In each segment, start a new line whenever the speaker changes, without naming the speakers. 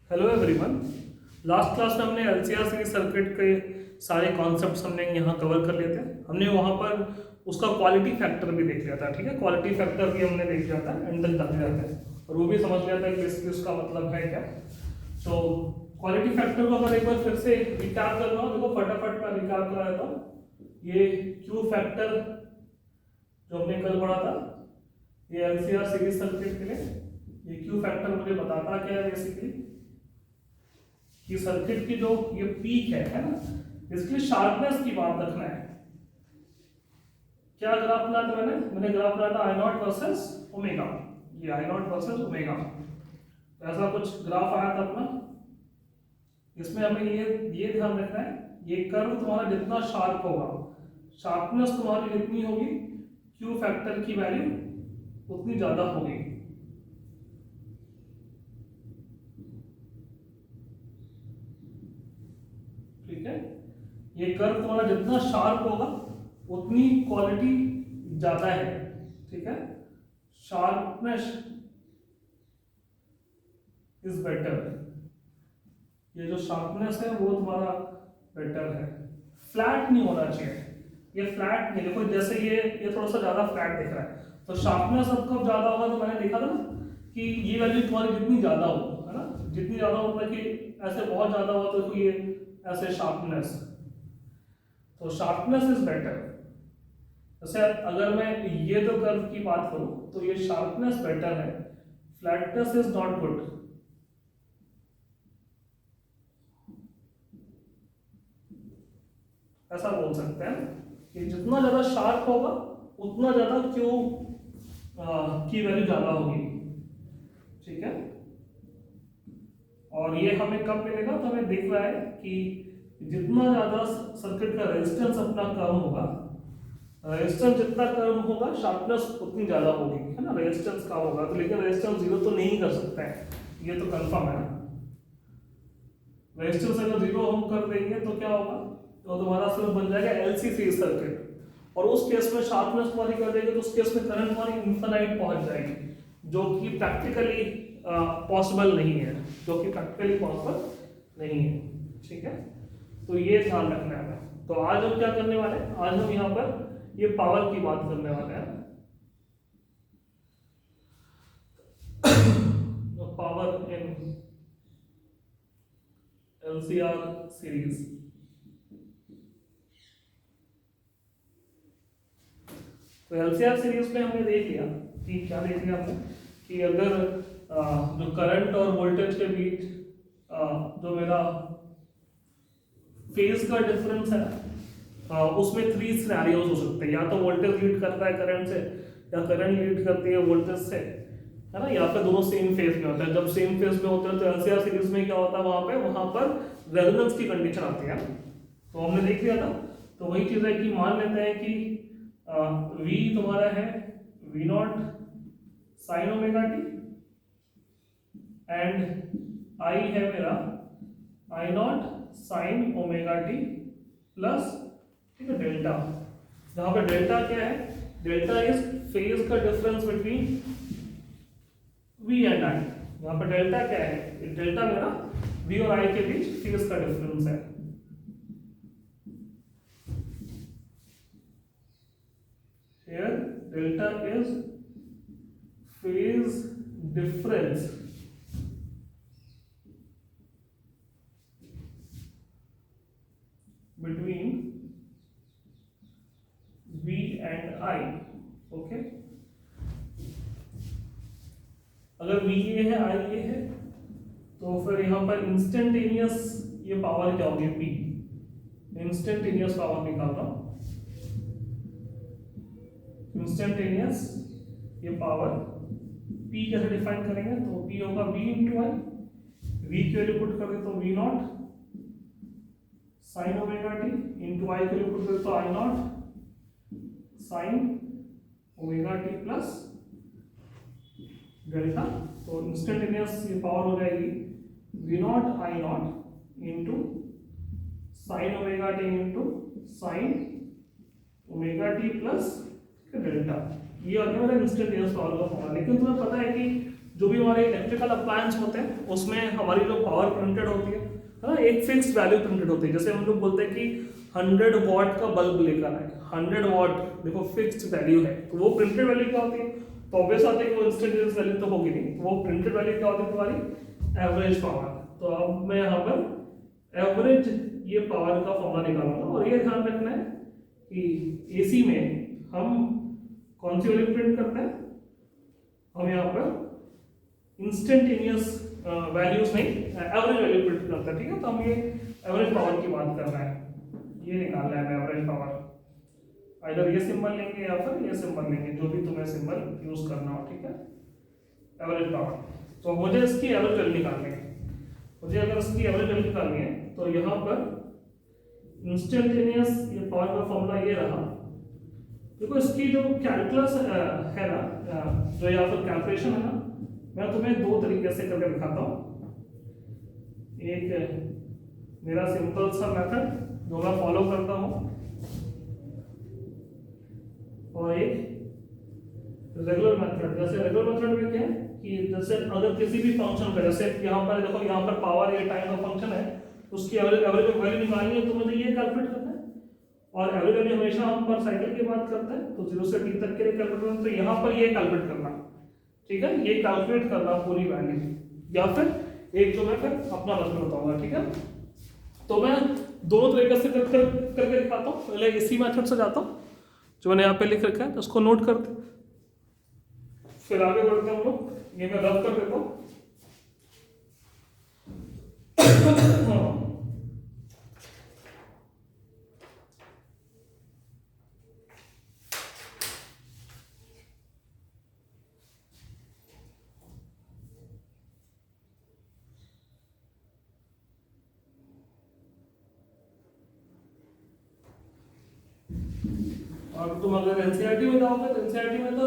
Hello everyone. Last class में हमने LCR series circuit के सारे कॉन्सेप्ट्स हमने यहाँ कवर कर लिए थे। हमने वहाँ पर उसका क्वालिटी फैक्टर भी देख लिया था। ठीक है, क्वालिटी फैक्टर भी हमने देख लिया था, एंड तक जाते जाते, और वो भी समझ लिया था कि इसका मतलब है क्या। तो क्वालिटी फैक्टर को अगर एक बार फिर से रिकैप कर लो, देखो फटाफट मैं रिकैप करा देता हूँ। ये क्यू फैक्टर जो हमने कल पढ़ा था, ये एलसीआर सीरीज सर्किट के लिए ये क्यू फैक्टर मुझे बताता क्या है बेसिकली कि सर्किट की जो ये पीक है ना, इसके शार्पनेस की बात रखना है। क्या ग्राफ बनाया था मैंने ग्राफ बनाया था आई नॉट वर्सेस ओमेगा। ये आई नॉट वर्सेस ओमेगा, ऐसा कुछ ग्राफ आया था अपना। इसमें हमें ये ध्यान रखना है, ये कर्व तुम्हारा जितना शार्प होगा, शार्पनेस तुम्हारी जितनी होगी, क्यू फैक्टर की वैल्यू उतनी ज्यादा होगी। ठीक है, ये कर्व तुम्हारा जितना शार्प होगा उतनी क्वालिटी ज्यादा है। ठीक है, शार्पनेस इज बेटर। ये जो शार्पनेस है वो तुम्हारा बेटर है। फ्लैट नहीं होना चाहिए, ये फ्लैट नहीं। देखो जैसे ये थोड़ा सा ज्यादा फ्लैट दिख रहा है, तो शार्पनेस अब कब ज्यादा होगा, तो मैंने देखा था ना कि ये वैल्यू तुम्हारी जितनी ज्यादा हो, है ना, जितनी ज्यादा हो, मतलब कि ऐसे बहुत ज्यादा हो तो ये ऐसे शार्पनेस, तो शार्पनेस इज बेटर। जैसे अगर मैं ये दो कर्व की बात करूं तो ये शार्पनेस बेटर है, फ्लैटनेस इज नॉट गुड। ऐसा बोल सकते हैं कि जितना ज्यादा शार्प होगा उतना ज्यादा क्यू की वैल्यू ज्यादा होगी। ठीक है, और ये हमें कब मिलेगा, तो हमें देख रहा है कि जितना ज्यादा सर्किट का रेजिस्टेंस अपना कम होगा, रेजिस्टेंस जितना कम होगा शार्पनेस उतनी ज्यादा होगी, है ना। रेजिस्टेंस कम होगा तो, लेकिन रेजिस्टेंस जीरो तो नहीं कर सकता है, ये तो कंफर्म है ना। रेजिस्टेंस अगर जीरो हम कर देंगे तो क्या होगा, तो तुम्हारा सिर्फ बन जाएगा एलसी सीरीज सर्किट, और उस केस में शार्पनेस तुम्हारी कर देंगे तो उस केस में करंट तुम्हारी इनफाइनाइट पहुंच जाएगी, जो कि प्रैक्टिकली पॉसिबल नहीं है, जो कि प्रैक्टिकली पॉसिबल नहीं है। ठीक है, तो ये ध्यान रखना है। तो आज हम क्या करने वाले हैं, आज हम यहाँ पर ये पावर की बात करने वाले हैं। Power in LCR series. तो एलसीआर सीरीज में हमने देख लिया कि क्या देख लिया हमने कि अगर जो करंट और वोल्टेज के बीच जो मेरा फेज का डिफरेंस है, उसमें थ्री सिनेरियोज हो सकते हैं। या तो वोल्टेज लीड करता है करंट से, या करंट लीड करती है वोल्टेज से, है ना, या फिर दोनों सेम फेज में होते हैं। जब सेम फेज में होते हैं तो एलसीआर सीरीज में क्या होता है, वहां पर रेजोनेंस की कंडीशन आती है। तो हमने देख लिया था। तो वही चीज है कि मान लेते हैं कि V तुम्हारा है V not sine omega T, and I है मेरा I not sine omega T plus, ठीक है, डेल्टा। जहां पे डेल्टा क्या है, डेल्टा इज फेज का difference between V and I। यहाँ पर डेल्टा क्या है, डेल्टा मेरा V और I के बीच फेज का डिफरेंस है। Here delta is phase difference between V and I। Okay, अगर V ये है I ये है, तो फिर यहाँ पर इंस्टेंटेनियस ये पावर क्या होगी, P। इंस्टेंटेनियस पावर निकाल रहा हूं, इंस्टेंटेनियस ये पावर P कैसे डिफाइन करेंगे, तो P होगा V इंटू आई। V की वैल्यू पुट कर दे तो V not sine omega t into I की वैल्यू पुट कर दे तो I not sine omega T plus delta. तो इंस्टेंटेनियस ये पावर हो जाएगी V not I not into sine omega t into sine omega T plus delta. ये आ गया मेरा इंस्टेंटेनियस पावर का फॉर्मूला। लेकिन तुम्हें पता है कि जो भी हमारे इलेक्ट्रिकल अप्लायंस होते हैं उसमें हमारी जो पावर प्रिंटेड होती है ना, एक फिक्स वैल्यू प्रिंटेड होती है। जैसे हम लोग बोलते हैं कि 100 वॉट का बल्ब लेकर आए, 100 वॉट देखो फिक्स्ड वैल्यू है, तो वो प्रिंटेड वैल्यू क्या होती है? तो ऑब्वियस बात है कि वो इंस्टेंटेनियस वैल्यू तो होगी नहीं, तो वो प्रिंटेड वैल्यू क्या होती है तुम्हारी? Average power. तो अब मैं यहाँ पर एवरेज ये पावर का फॉर्मूला निकालूंगा, और ये ध्यान रखना है कि एसी में हम कौन सी वैल्यू प्रिंट करते हैं? हम यहाँ पर इंस्टेंटेनियस वैल्यूज नहीं, एवरेज वैल्यू प्रिंट करते हैं, ठीक है? तो हम ये एवरेज पावर की बात कर रहे हैं, ये निकालना है एवरेज पावर। आइदर ये सिंबल लेंगे या फिर ये सिंबल लेंगे, जो भी तुम्हें सिंबल यूज करना हो, ठीक है? Average power. तो मुझे इसकी एवरेज वैल्यू निकालनी है। मुझे अगर इसकी एवरेज वैल्यू निकालनी है तो यहाँ पर इंस्टेंटेनियस ये पावर का फॉर्मूला ये रहा। देखो इसकी जो कैलकुलस है ना, जो यहाँ पर कैलकुलेशन है ना, मैं तुम्हें दो तरीके से करके दिखाता हूँ। एक मेरा सिंपल सा मेथड जो मैं फॉलो करता हूँ, और एक रेगुलर मेथड। जैसे रेगुलर मेथड में क्या है कि जैसे अगर किसी भी फंक्शन का, जैसे यहाँ पर देखो यहाँ पर पावर ये टाइम का फंक्शन है, उसकी एवरेज वैल्यू निकालनी है तो मुझे ये कैलकुलेट करना है। और एवरेज वैल्यू हमेशा हम पर साइकिल की बात करते हैं, तो 0 से t तक के लिए कैलकुलेट करना, तो यहाँ पर ये कैलकुलेट करना, ठीक है? ये कैलकुलेट करना पूरी वैल्यू, या फिर एक जो मैं फिर अपना मेथड बताऊंगा, ठीक है? तो मैं दोनों तरीके से करके दिखाता हूँ। पहले इसी मेथड से जाता हूँ जो मैंने यहाँ पे लिख रखा है, तो उसको नोट करते, फिर आगे बढ़ते हैं हम लोग। ये मैं रब कर देता हूँ। और तुम अगर एनसीईआरटी में जाओगे तो एनसीईआरटी में तो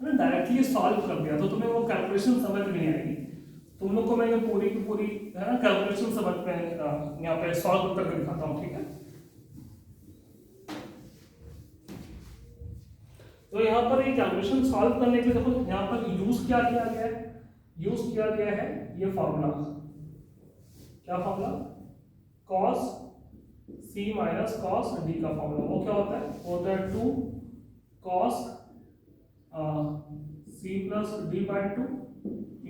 मैंने डायरेक्टली सॉल्व कर दिया, तो तुम्हें वो कैलकुलेशन समझ नहीं आएगी। तुम लोग को मैं ये पूरी की पूरी है ना कैलकुलेशन समझ में यहाँ पे सॉल्व करके दिखाता हूँ, ठीक है? तो यहाँ पर ये कैलकुलेशन सॉल्व करने के लिए देखो यहाँ पर यूज क्या किया गया है? यूज किया गया है ये फॉर्मूला। क्या formula? cos c minus cos d का फॉर्मूला। वो क्या होता है? वो होता है 2 cos c plus d by 2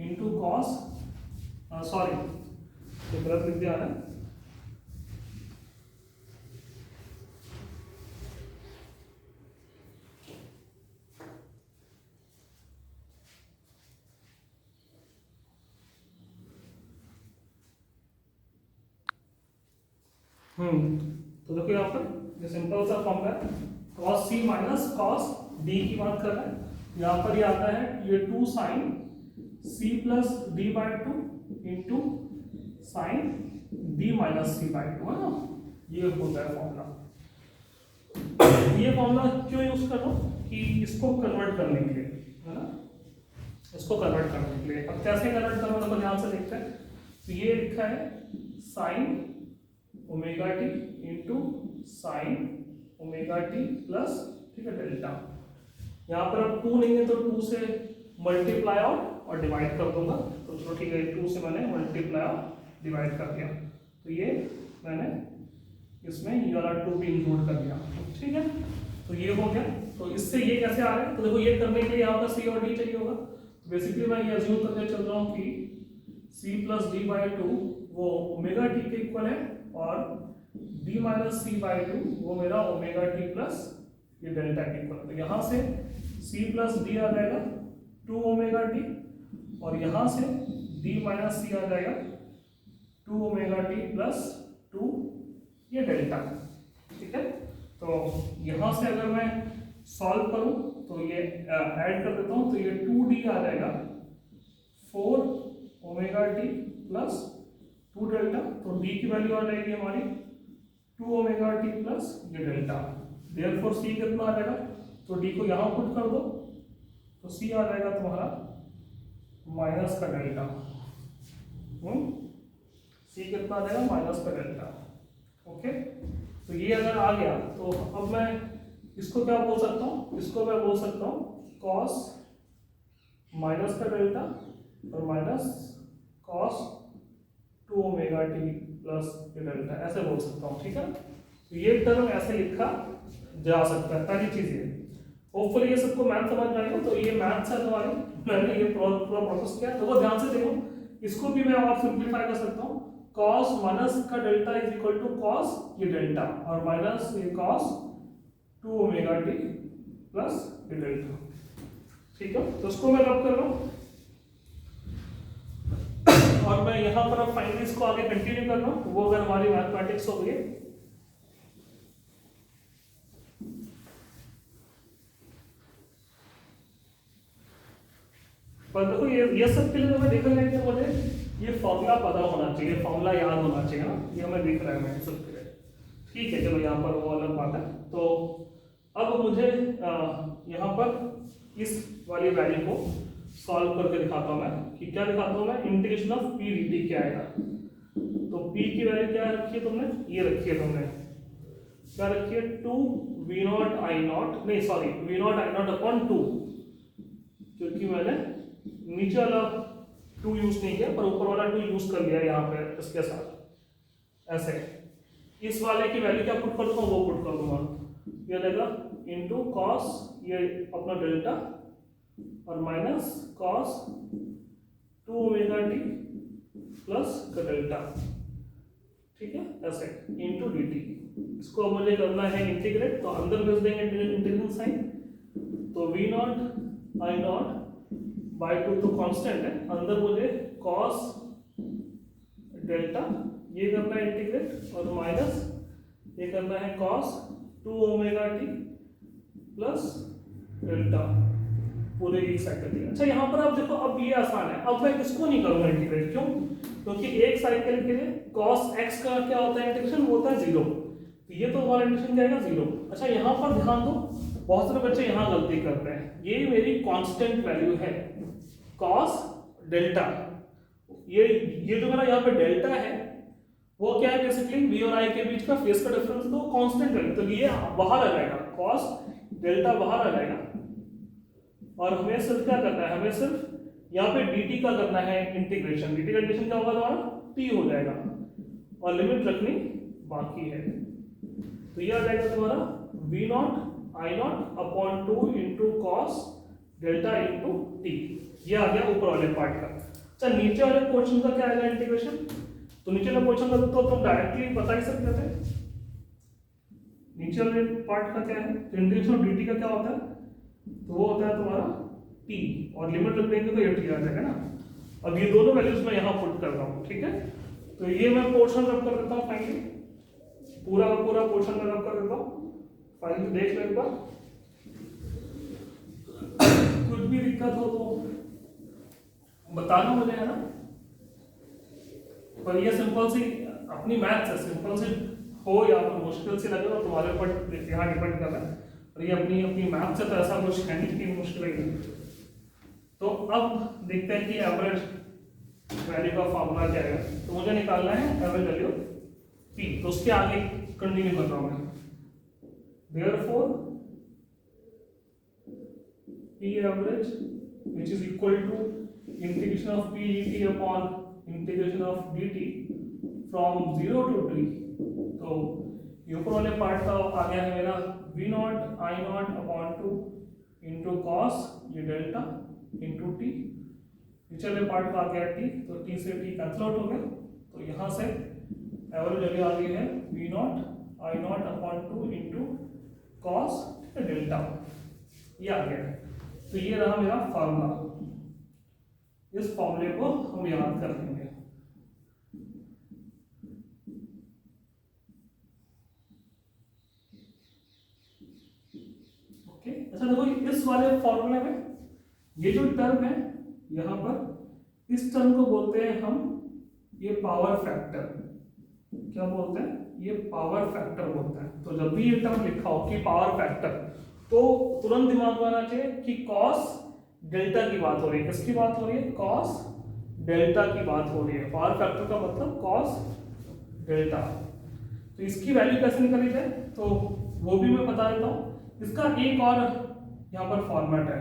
into cos, sorry ये गलत लिख दिया है। तो देखो यहाँ पर ये सिंपल सा फॉर्मूला है, cos c minus cos d की बात कर रहे हैं। यहाँ पर ये आता है ये 2 sin c plus d by 2 into sine d minus c by 2, है ना? ये होता है फॉर्मूला। ये फॉर्मूला क्यों यूज कर रहा हूँ? कि इसको कन्वर्ट करने के लिए, है ना? इसको कन्वर्ट करने के लिए। अब कैसे कन्वर्ट करना है ध्यान से देखते हैं। तो ये लिखा है sign omega t into sine omega T plus, ठीक है, डेल्टा। यहाँ पर अब 2 नहीं है तो 2 से मल्टीप्लाई और डिवाइड कर दूंगा। तो चलो ठीक है, 2 से मैंने मल्टीप्लाई और डिवाइड कर दिया, तो ये मैंने इसमें ये वाला 2 भी इंक्लूड कर दिया, ठीक है? तो ये हो गया। तो इससे ये कैसे आ रहा है? तो देखो ये करने के लिए यहाँ पर सी और डी चाहिए होगा। तो बेसिकली मैं ये अज्यूम करके चल रहा हूँ कि सी प्लस डी बाई 2 वो ओमेगा टी के इक्वल है, और d माइनस सी बाई 2 वो मेरा ओमेगा टी प्लस ये डेल्टा के इक्वल। तो यहाँ से c प्लस डी आ जाएगा 2 ओमेगा टी, और यहाँ से d माइनस सी आ जाएगा 2 ओमेगा टी प्लस 2 ये डेल्टा, ठीक है? तो यहाँ से अगर मैं सॉल्व करूँ तो ये ऐड कर देता हूँ, तो ये 2d आ जाएगा 4 ओमेगा टी प्लस 2 डेल्टा। तो d की वैल्यू आ जाएगी हमारी 2 ओमेगा टी प्लस ये डेल्टा। देयरफॉर c कितना आ जाएगा? तो d को यहाँ पुट कर दो, तो c आ जाएगा तुम्हारा माइनस का डेल्टा। c कितना आ जाएगा? माइनस का डेल्टा। ओके, तो ये अगर आ गया तो अब मैं इसको क्या बोल सकता हूँ? इसको मैं बोल सकता हूँ cos माइनस का डेल्टा और minus cos 2 omega T plus ये डेल्टा, ऐसे बोल सकता हूँ, ठीक है। तो ये टर्म ऐसे लिखा जा सकता है, पहली चीज ये। होपफुली ये सबको मैथ समझ में आएगा। तो ये मैथ है तुम्हारी, मैंने ये पूरा प्रोसेस किया, तो वो ध्यान से देखो। इसको भी मैं और सिंप्लीफाई कर सकता हूँ, cos माइनस का delta is equal to cos ये डेल्टा और माइनस ये cos 2 ओमेगा टी प्लस ये डेल्टा, ठीक है। तो उसको मैं रब कर रहा हूँ और मैं यहाँ पर अब फाइनली इसको आगे कंटिन्यू कर रहा हूँ। वो अगर हमारी मैथमेटिक्स हो गई, पर देखो ये सब के लिए मैं देख रहा है कि मुझे ये फॉर्मूला पता होना चाहिए, फॉर्मूला याद होना चाहिए ना, ये हमें दिख रहा है मैं सब के लिए, ठीक है। चलो यहाँ पर वो अलग बात है। तो अब मुझे यहाँ पर इस वाली वैल्यू को सॉल्व करके दिखाता हूँ मैं, कि क्या दिखाता हूँ मैं, integration of P D T क्या आएगा। तो पी की वैल्यू क्या रखी है तुमने, ये रखी है तुमने, क्या रखी है, 2 वी नॉट आई नॉट, नहीं sorry V not I naught upon 2, क्योंकि मैंने नीचे वाला 2 यूज नहीं किया पर ऊपर वाला 2 यूज कर लिया यहाँ पे इसके साथ। ऐसे इस वाले की वैल्यू क्या पुट कर दूंगा, वो पुट कर दूंगा, ये रहेगा इनटू कॉस ये अपना डेल्टा और minus cos 2 omega T plus का डेल्टा, ठीक है, ऐसे इनटू डी टी। इसको मुझे करना है इंटीग्रेट, तो अंदर भेज देंगे इंटीग्रेशन साइन, तो V not I not by 2 तो कांस्टेंट है, अंदर मुझे cos डेल्टा ये करना है इंटीग्रेट और माइनस ये करना है cos 2 omega T plus delta पूरे एक साइकिल के। अच्छा यहाँ पर आप देखो, अब ये आसान है, अब मैं इसको नहीं करूंगा इंटीग्रेट, क्यों, क्योंकि एक साइकिल के लिए cos x का क्या होता है इंटीग्रेशन, वो होता है 0, तो ये तो हमारा इंटीग्रेशन क्या आएगा 0। अच्छा यहाँ पर ध्यान दो, बहुत सारे बच्चे यहाँ गलती करते हैं, ये मेरी कांस्टेंट वैल्यू है cos डेल्टा, ये जो मेरा यहाँ पे डेल्टा है वो क्या है, बेसिकली v और i के बीच का फेस का डिफरेंस, तो कांस्टेंट है, तो ये बाहर आ जाएगा, cos डेल्टा बाहर आ जाएगा। और हमें सिर्फ क्या करना है, हमें सिर्फ यहाँ पे dt का करना है इंटीग्रेशन, dt का इंटीग्रेशन क्या होगा तुम्हारा, t हो जाएगा और लिमिट रखनी बाकी है, तो ये आ जाएगा तुम्हारा v not I naught upon 2 into cos delta into T, ये आ गया ऊपर वाले पार्ट का। अच्छा नीचे वाले पोर्शन का क्या आएगा इंटीग्रेशन, तो नीचे वाले पोर्शन का तो तुम डायरेक्टली बता ही सकते थे, नीचे वाले पार्ट का क्या है, तो इंटीग्रेशन ऑफ dt का क्या होता है, तो वो होता है तुम्हारा t और लिमिट रख देंगे तो ये t आ जाएगा ना। अब ये दोनों वैल्यूज मैं यहाँ पुट कर रहा हूँ, ठीक है। तो ये मैं पोर्शन रब कर देता हूँ फाइनली, पूरा का पूरा पोर्शन में रब कर देता हूँ, फाइनली देख लो एक बार, कुछ भी दिक्कत हो तो बताना मुझे, है ना। पर ये सिंपल सी अपनी मैथ है, सिंपल से हो या फिर मुश्किल से लगे तो तुम्हारे ऊपर यहाँ डिपेंड कर रहा है, और ये अपनी अपनी मैथ से तो ऐसा कुछ है नहीं कि मुश्किल है। तो अब देखते हैं कि एवरेज वैल्यू का फॉर्मूला क्या है, तो मुझे निकालना है एवरेज वैल्यू पी, तो उसके आगे कंटिन्यू कर रहा हूँ मैं, therefore P average which is equal to integration of P dt upon integration of dt from 0 to t, तो ये ऊपर वाले पार्ट का आ गया है मेरा v not I naught upon 2 into cos ये डेल्टा इंटू टी, नीचे वाले पार्ट का आ गया t, तो t से t कैंसिल आउट हो गया, तो यहाँ से एवरेज वैल्यू आ गई है v not I naught upon 2 into cos delta, ये आ गया है। तो ये रहा मेरा फार्मूला, इस फॉर्मूले को हम याद कर लेंगे। ओके, अच्छा देखो इस वाले फॉर्मूले में ये जो टर्म है यहाँ पर, इस टर्म को बोलते हैं हम ये पावर फैक्टर, क्या बोलते हैं, ये पावर फैक्टर बोलते हैं। तो जब भी ये टर्म लिखा हो कि पावर फैक्टर, तो तुरंत दिमाग में आना चाहिए कि cos डेल्टा की बात हो रही है, किसकी बात हो रही है, cos डेल्टा की बात हो रही है, पावर फैक्टर का मतलब cos डेल्टा। तो इसकी वैल्यू कैसे निकाली जाए, तो वो भी मैं बता देता हूँ। इसका एक और यहाँ पर फॉर्मेट है,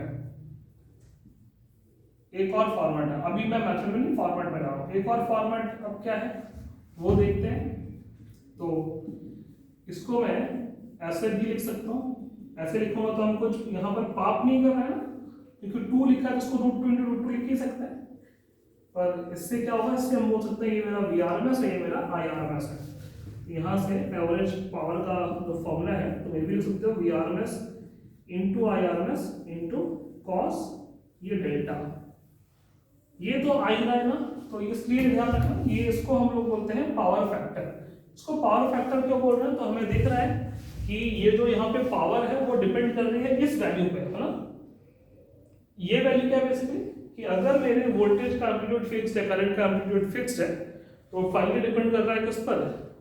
एक और फॉर्मेट है, अभी मैं मेथड में नहीं फॉर्मेट में जा रहा हूँ, एक और फॉर्मेट अब क्या है वो देखते हैं। तो इसको मैं ऐसे भी लिख सकता हूँ, ऐसे लिखूंगा तो हम कुछ यहाँ पर पाप नहीं कर रहे हैं ना, क्योंकि 2 लिखा है तो उसको √2 × √2 लिख ही सकते हैं। पर इससे क्या होगा, इससे हम बोल सकते हैं ये मेरा VRMS है, ये मेरा IRMS है। यहाँ से एवरेज पावर का जो फॉर्मूला है तो मैं भी लिख सकते हो VRMS × IRMS × cos ये डेल्टा, ये तो आई रहा है ना, तो इसलिए ध्यान रखना ये इसको हम लोग बोलते हैं पावर फैक्टर। इसको पावर फैक्टर क्यों बोल रहे हैं, तो हमें दिख रहा है कि ये जो यहाँ पे पावर है वो डिपेंड कर रही है इस वैल्यू पे, है ना। ये वैल्यू क्या है बेसिकली कि अगर मेरे वोल्टेज का एम्पलीट्यूड फिक्स्ड है, करंट का एम्पलीट्यूड फिक्स्ड है, तो फाइनली डिपेंड कर रहा है किस पर,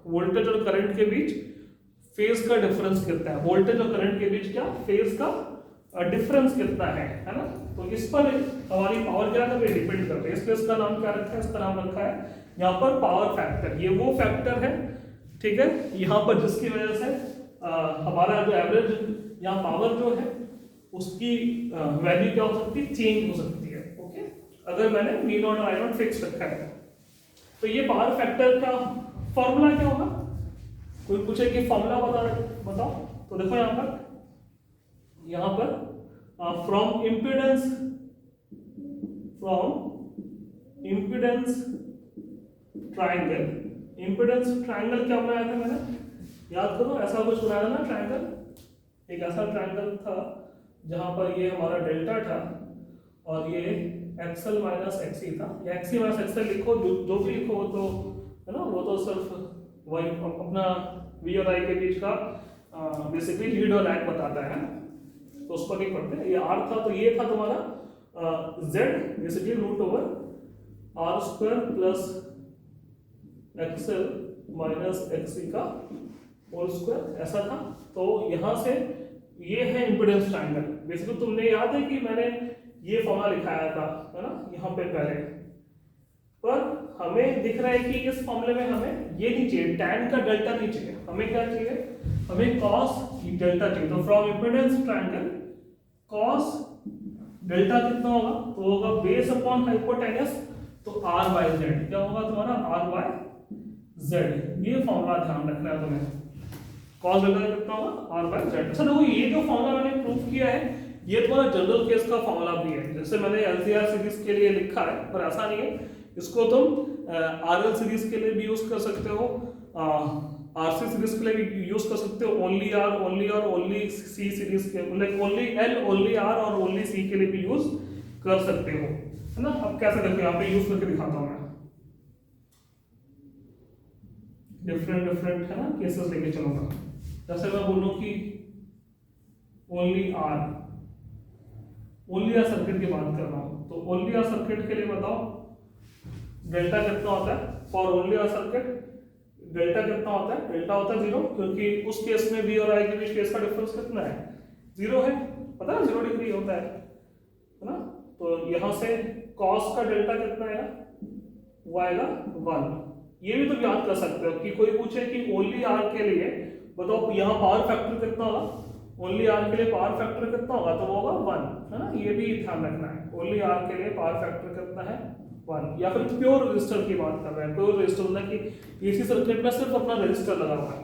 वोल्टेज और करंट के बीच फेज का डिफरेंस कितना है। वोल्टेज और करंट के बीच क्या फेज का डिफरेंस कितना है ना। तो इस पर हमारी पावर क्या कर रही है, डिपेंड कर रही है, इसलिए इसका नाम क्या रखा है, इसका नाम रखा है यहाँ पर पावर फैक्टर। ये वो फैक्टर है, ठीक है, यहाँ पर जिसकी वजह से हमारा जो एवरेज यहाँ पावर जो है उसकी वैल्यू क्या हो सकती है, चेंज हो सकती है। ओके, अगर मैंने V0 और I0 फिक्स रखा है तो ये पावर फैक्टर का फॉर्मूला क्या होगा, कोई पूछे कि फॉर्मूला बताओ, तो देखो यहाँ पर from impedance triangle, impedance triangle क्या बनाया था मैंने, याद करो, ऐसा कुछ बनाया था ना ट्रायंगल, एक ऐसा ट्रायंगल था जहां पर ये हमारा डेल्टा था और ये एक्सएल माइनस एक्सी था, या एक्सी माइनस एक्सएल लिखो, जो भी लिखो वो तो है ना, वो तो सिर्फ वही अपना वी और आई के बीच का बेसिकली लीड और लैग बताता है, तो उसको नहीं पढ़ते। ये आर था तो ये था तुम्हारा Z basically √r² plus XL minus XC का होल स्क्वायर, ऐसा था। तो यहाँ से ये है इम्पीडेंस ट्रायंगल। बेसिकली तुमने याद है कि मैंने ये फॉर्मूला लिखाया था, है ना, यहाँ पे पहले, पर हमें दिख रहा है कि इस फॉर्मूले में हमें ये नहीं चाहिए, टैन का डेल्टा नहीं चाहिए, हमें क्या चाहिए, हमें कॉस डेल्टा चाहिए। तो from impedance triangle cos delta कितना होगा, तो होगा बेस अपॉन हाइपोटेनस, तो r/z क्या होगा तुम्हारा, r/z। ये फॉर्मूला ध्यान रखना है तुम्हें, कॉस डेल्टा कितना होगा, r/z। अच्छा देखो, ये जो फॉर्मूला मैंने प्रूव किया है ये तुम्हारा जनरल केस का फॉर्मूला भी है, जैसे मैंने LCR सीरीज के लिए लिखा है, पर ऐसा नहीं है, इसको तुम RL सीरीज के लिए भी यूज कर सकते हो, RC सीरीज के लिए भी यूज कर सकते हो, ओनली R ओनली और ओनली C सीरीज के, like only L only R और ओनली C के लिए भी यूज कर सकते हो, है ना। अब कैसे देखो यहाँ पे यूज करके दिखाता हूँ मैं, डिफरेंट है ना केसेस लेके चलूंगा। जैसे मैं बोलूँ कि ओनली आर सर्किट की बात कर रहा हूँ, तो ओनली आर सर्किट के लिए बताओ डेल्टा कितना होता है, for only R circuit delta कितना होता है, डेल्टा होता है 0, क्योंकि उस केस में V और I के बीच फेज का डिफरेंस कितना है, 0 है, पता है 0 डिग्री होता है ना। तो यहाँ से cos का डेल्टा कितना आएगा, वो आएगा 1। ये भी तुम याद कर सकते हो कि कोई पूछे कि ओनली आर के लिए बताओ यहाँ पावर फैक्टर कितना होगा, ओनली आर के लिए पावर फैक्टर कितना होगा, तो वो होगा 1, है ना। ये भी ध्यान रखना है, ओनली आर के लिए पावर फैक्टर कितना है 1। या फिर प्योर रेजिस्टर की बात कर रहे हैं, प्योर रेजिस्टर मतलब कि एसी सर्किट में सिर्फ अपना रेजिस्टर लगा हुआ है,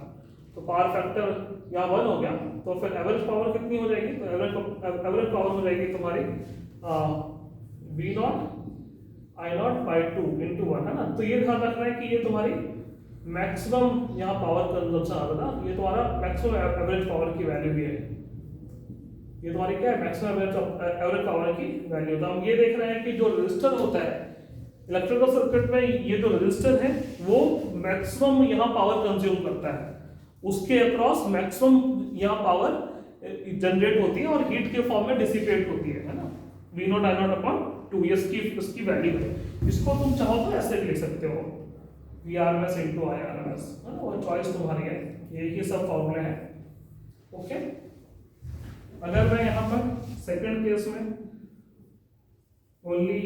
तो पावर फैक्टर यहाँ 1 हो गया, तो फिर एवरेज पावर कितनी हो जाएगी, तो एवरेज पावर हो जाएगी तुम्हारी V0 I0/2 × 1, है ना। तो ये ध्यान रखना है कि ये तुम्हारी मैक्सिमम यहाँ पावर कंजम्पशन आ रहा था, ये तुम्हारा मैक्सिमम एवरेज पावर की वैल्यू भी है, ये तुम्हारी क्या है, मैक्सिमम एवरेज पावर की वैल्यू। तो हम ये देख रहे हैं कि जो रेजिस्टर होता है इलेक्ट्रिकल सर्किट में, ये जो रेजिस्टर है वो मैक्सिमम यहाँ पावर कंज्यूम करता है, उसके अक्रॉस मैक्सिमम यहाँ पावर जनरेट होती है और हीट के फॉर्म में डिसिपेट होती है ना। V0 I0/2 इसकी वैल्यू है। इसको तुम चाहो तो ऐसे भी लिख सकते हो, VRMS × IRMS, है ना, वो चॉइस तुम्हारी है, यही सब फॉर्मूले हैं। ओके, अगर मैं यहाँ पर सेकंड केस में ओनली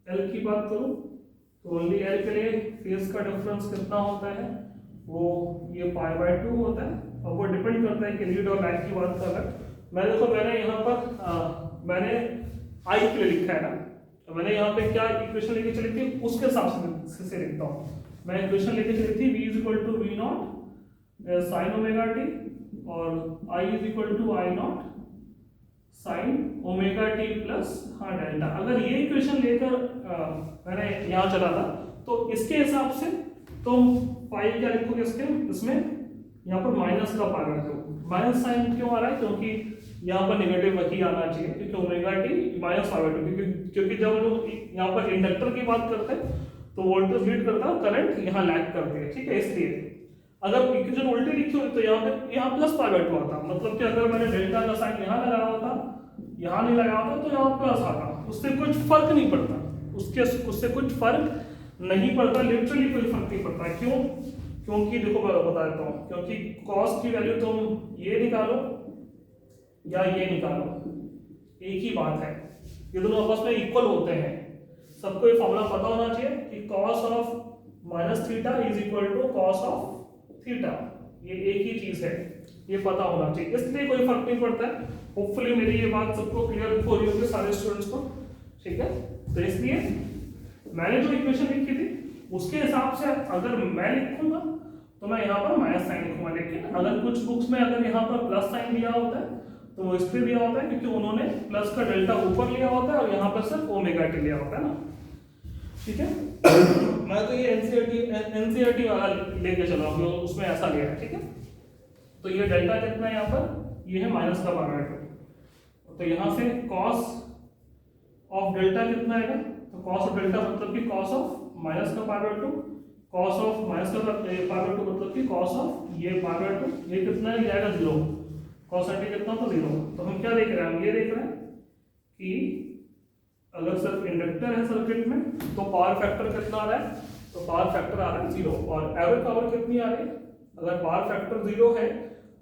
L की बात करूं, तो ओनली L के लिए फेज का डिफरेंस कितना होता है, वो ये π/2 होता है, और वो डिपेंड करता है कि लीड और लैग की बात कर रहा है। मैं देखो मैंने यहाँ पर मैंने I के लिए लिखा है ना, तो मैंने यहाँ पे क्या इक्वेशन लेके चली थी उसके हिसाब से लिखता हूँ। मैं इक्वेशन लेके चली थी v is equal to V naught sine omega T और i is equal to I naught sine omega T plus हाँ डेल्टा। अगर ये इक्वेशन लेकर मैंने यहाँ चला था तो इसके हिसाब से तो पाई क्या लिखोगे इसमें यहाँ पर माइनस का पावर दो। माइनस साइन क्यों आ रहा है? क्योंकि यहाँ पर नेगेटिव वही आना चाहिए क्योंकि omega T minus power two, क्योंकि जब हम लोग यहाँ पर इंडक्टर की बात करते हैं तो वोल्टेज लीड करता है, करंट यहाँ लैग करते हैं, ठीक है। इसलिए अगर इक्वेशन उल्टी लिखी होती तो यहाँ प्लस पावर टू आता, मतलब कि अगर मैंने डेल्टा का साइन यहाँ लगाया होता, यहाँ नहीं लगाया होता तो यहाँ प्लस आता, उससे कुछ फर्क नहीं पड़ता, उससे कुछ फर्क नहीं पड़ता, लिटरली कोई फर्क नहीं पड़ता। क्यों? क्योंकि देखो मैं बता देता हूँ, क्योंकि कॉस की वैल्यू तुम ये निकालो या ये निकालो एक ही बात है, ये दोनों आपस में इक्वल होते हैं। सबको ये फॉर्मूला पता होना चाहिए कि cos of minus theta is equal to cos of theta, ये एक ही चीज है, ये पता होना चाहिए, इसलिए कोई फर्क नहीं पड़ता है। होपफुली मेरी ये बात सबको क्लियर हो रही होगी सारे स्टूडेंट्स को, ठीक है। तो इसलिए मैंने जो इक्वेशन लिखी थी उसके हिसाब से अगर मैं लिखूंगा तो मैं यहाँ पर माइनस साइन लिखूंगा, लेकिन अगर कुछ बुक्स में अगर यहाँ पर प्लस साइन दिया होता है तो वो इसलिए दिया होता है क्योंकि उन्होंने प्लस का डेल्टा ऊपर लिया होता है और यहाँ पर सिर्फ ओमेगा टी लिया होता है ना, ठीक है। मैं तो ये एनसीईआरटी वाला लेके चला हूँ, उसमें ऐसा लिया है, ठीक है। तो ये डेल्टा कितना है यहाँ पर, ये है माइनस का पावर टू, तो यहाँ से कॉस ऑफ डेल्टा कितना आएगा, तो कॉस ऑफ डेल्टा मतलब कि कॉस ऑफ माइनस का power two, cos of minus का पावर टू मतलब कि कॉस ऑफ ये पावर टू, ये कितना है, आएगा जीरो, कॉस थर्टी कितना तो जीरो। तो हम क्या देख रहे हैं, हम ये देख रहे हैं कि अगर सिर्फ इंडक्टर है सर्किट में तो पावर फैक्टर कितना आ रहा है, तो पावर फैक्टर आ रहा है जीरो, और एवरेज पावर कितनी आ रही है, अगर पावर फैक्टर जीरो है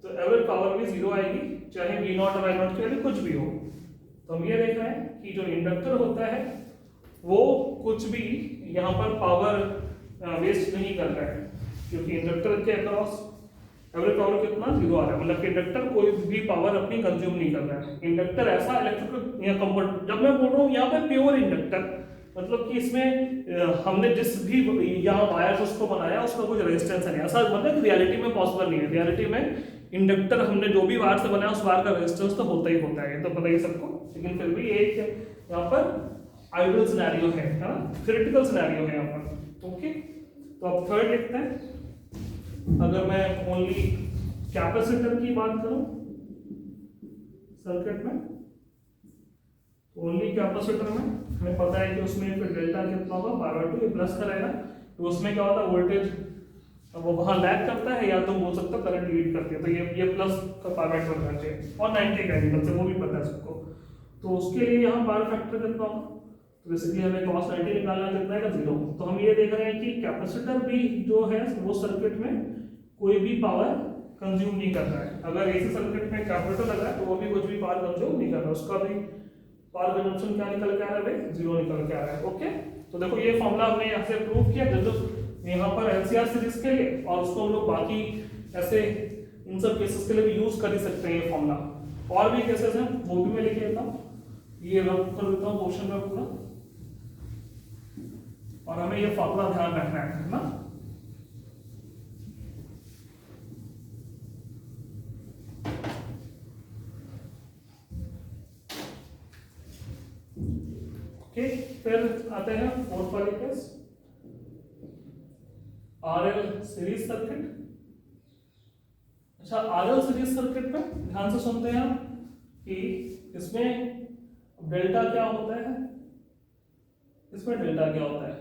तो एवरेज पावर भी जीरो आएगी, चाहे वी नॉट और आई नॉट की वैल्यू कुछ भी हो। तो हम ये देख रहे हैं कि जो इंडक्टर होता है वो कुछ भी यहाँ पर पावर वेस्ट नहीं कर रहा है, क्योंकि इंडक्टर के अक्रॉस एवरेज पावर कितना जीरो आ रहा है, मतलब कि इंडक्टर कोई भी पावर अपनी कंज्यूम नहीं कर रहा है। इंडक्टर ऐसा इलेक्ट्रिकल या कंफर्ट, जब मैं बोल रहा हूँ यहाँ पे प्योर इंडक्टर, मतलब कि इसमें हमने जिस भी यहाँ वायर्स उसको बनाया उसका कुछ रेजिस्टेंस नहीं, ऐसा मतलब रियलिटी में पॉसिबल नहीं है। रियलिटी में इंडक्टर हमने जो भी वायर से बनाया उस वायर का रेजिस्टेंस तो होता ही होता है, ये तो पता ही सबको, लेकिन फिर भी एक यहाँ पर आइडियल सिनेरियो है ना, थ्योरेटिकल सिनेरियो है यहाँ पर, ओके। तो अब थर्ड लिखते हैं, अगर मैं ओनली कैपेसिटर की बात करूं सर्किट में, ओनली कैपेसिटर में हमें पता है कि उसमें फिर डेल्टा कितना होगा, पावर टू, ये प्लस का रहेगा, तो उसमें क्या होता है वोल्टेज वो वहां लैग करता है या तो बोल सकते हो करंट लीड करती है, तो ये प्लस का पावर टू होना चाहिए और 90 का एंगल से, वो भी पता है सबको। तो उसके लिए यहाँ पावर फैक्टर कितना होगा, तो बेसिकली हमें cos 90 निकालना कितना है, जीरो। तो हम ये देख रहे हैं कि कैपेसिटर भी जो है वो सर्किट में कोई भी पावर कंज्यूम नहीं कर रहा है। अगर एसी सर्किट में कैपेसिटर लगा है तो वो भी कुछ भी पावर कंज्यूम नहीं कर रहा, उसका भी पावर कंजम्पशन क्या निकल के आ रहा है, जीरो निकल के आ रहा है, ओके। तो देखो ये फॉर्मूला हमने यहाँ से प्रूव किया जो यहाँ पर एनसीआर सीरीज के लिए, और उसको हम लोग बाकी ऐसे इन सब केसेस के लिए भी यूज कर ही सकते हैं ये फॉर्मूला। और भी केसेस हैं वो भी मैं लिख लेता हूँ, ये रब कर देता हूँ क्वेश्चन में पूरा, और हमें ये फॉर्मूला ध्यान रखना है ना। ओके, फिर आते हैं फोर्थ वाले केस, आरएल सीरीज सर्किट। अच्छा, आरएल सीरीज सर्किट में ध्यान से सुनते हैं कि इसमें डेल्टा क्या होता है, इसमें डेल्टा क्या होता है,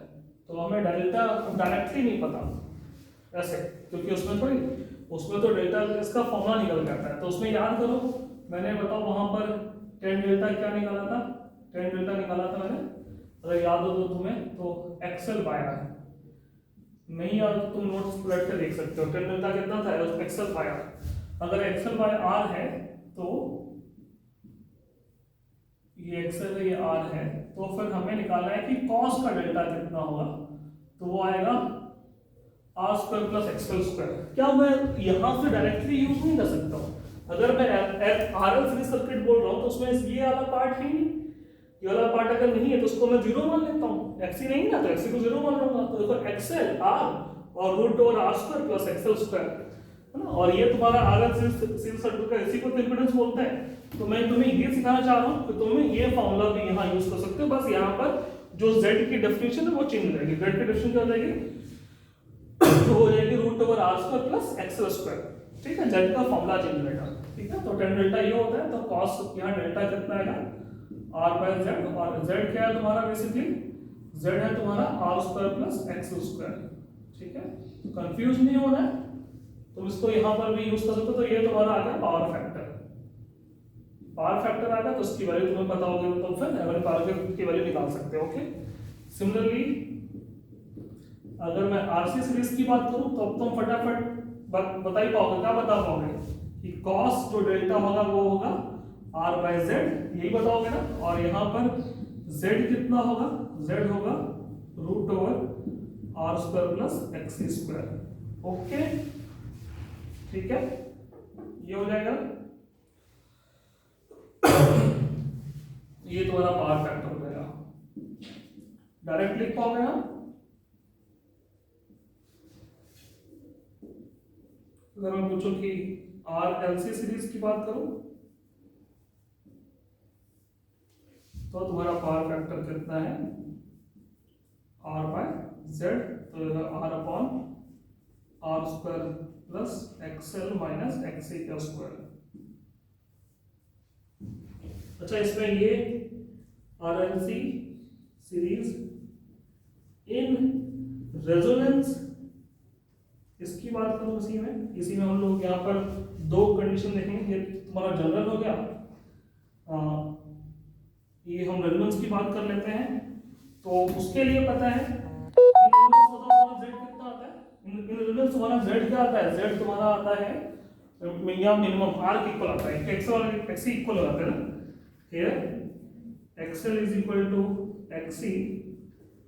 तो हमें डेल्टा डायरेक्टली नहीं पता ऐसे, क्योंकि उसमें तो डेल्टा इसका फॉर्मूला निकल जाता है। तो उसमें याद करो, मैंने बताओ वहां पर टेन डेल्टा क्या निकाला था, टेन डेल्टा निकाला था मैंने, अगर याद हो तो तुम्हें, तो एक्सेल बाय आर, नहीं याद तो तुम नोट्स पलट के देख सकते हो, टेन डेल्टा कितना था, एक्सेल बाय आर। अगर एक्सेल बाय आर है तो ये एक्सेल ये आर है, तो फिर हमें निकालना है कि कॉस का डेल्टा कितना होगा, तो वो आएगा R square plus XL square. क्या मैं यहां से डायरेक्टली यूज नहीं कर सकता हूं? अगर मैं आरएल सीरीज सर्किट बोल रहा हूं तो उसमें ये वाला पार्ट है नहीं, ये वाला पार्ट अगर नहीं है तो उसको मैं जीरो मान लेता हूँ, एक्सी नहीं ना तो एक्सी को जीरो मान लूंगा। तो देखो एक्सएल आर और root over R square plus XL square है ना, और ये तुम्हारा आर सीरीज सर्किट का इसी को इम्पीडेंस बोलते हैं। तो मैं तुम्हें ये सिखाना चाह रहा हूँ कि तुम्हें ये फॉर्मूला भी यहाँ यूज कर सकते हो, बस यहाँ पर जो z की डेफिनेशन है वो चेंज हो जाएगी। z की डेफिनेशन क्या हो जाएगी, तो हो जाएगी root over R square plus XL square, ठीक है। z का फॉर्मूला चेंज हो जाएगा, ठीक है। तो tan डेल्टा ये होता है, तो cos यहाँ डेल्टा कितना आएगा r बाय z, और z क्या है तुम्हारा, बेसिकली z है तुम्हारा r square plus XL square, ठीक है। तो कंफ्यूज नहीं होना है, तुम इसको यहाँ पर भी यूज कर सकते हो। तो ये तुम्हारा आ गया पावर फैक्टर, पावर फैक्टर आ गया तो उसकी वैल्यू तुम्हें पता होगी तो फिर एवरेज पावर की वैल्यू निकाल सकते हो, ओके। सिमिलरली अगर मैं आरसी सीरीज की बात करूं तो अब तुम फटाफट बता ही पाओगे, क्या बता पाओगे कि cos जो डेल्टा होगा वो होगा r बाय z, यही बताओगे ना। और यहाँ पर z कितना होगा, z होगा root over r square plus XC square, okay, ठीक है। ये हो जाएगा, ये तुम्हारा पावर फैक्टर हो जाएगा। डायरेक्ट लिख पाओगे ना, अगर मैं पूछूं कि आर एलसी सीरीज की बात करूं तो तुम्हारा पावर फैक्टर कितना है, आर बाय जेड, तो R upon R square plus XL minus XC का स्क्वायर। अच्छा, इसमें ये R L C series in resonance, इसकी बात करूं इसी में हम लोग यहाँ पर दो कंडीशन देखेंगे। ये तुम्हारा जनरल हो गया, ये हम रेजोनेंस की बात कर लेते हैं। तो उसके लिए पता है z कितना आता है, इन रेजोनेंस तुम्हारा z क्या आता है, z तुम्हारा आता है मिनिमम r के इक्वल आता है, x और x इक्वल हो जाता है ना। Here XL is equal to XC,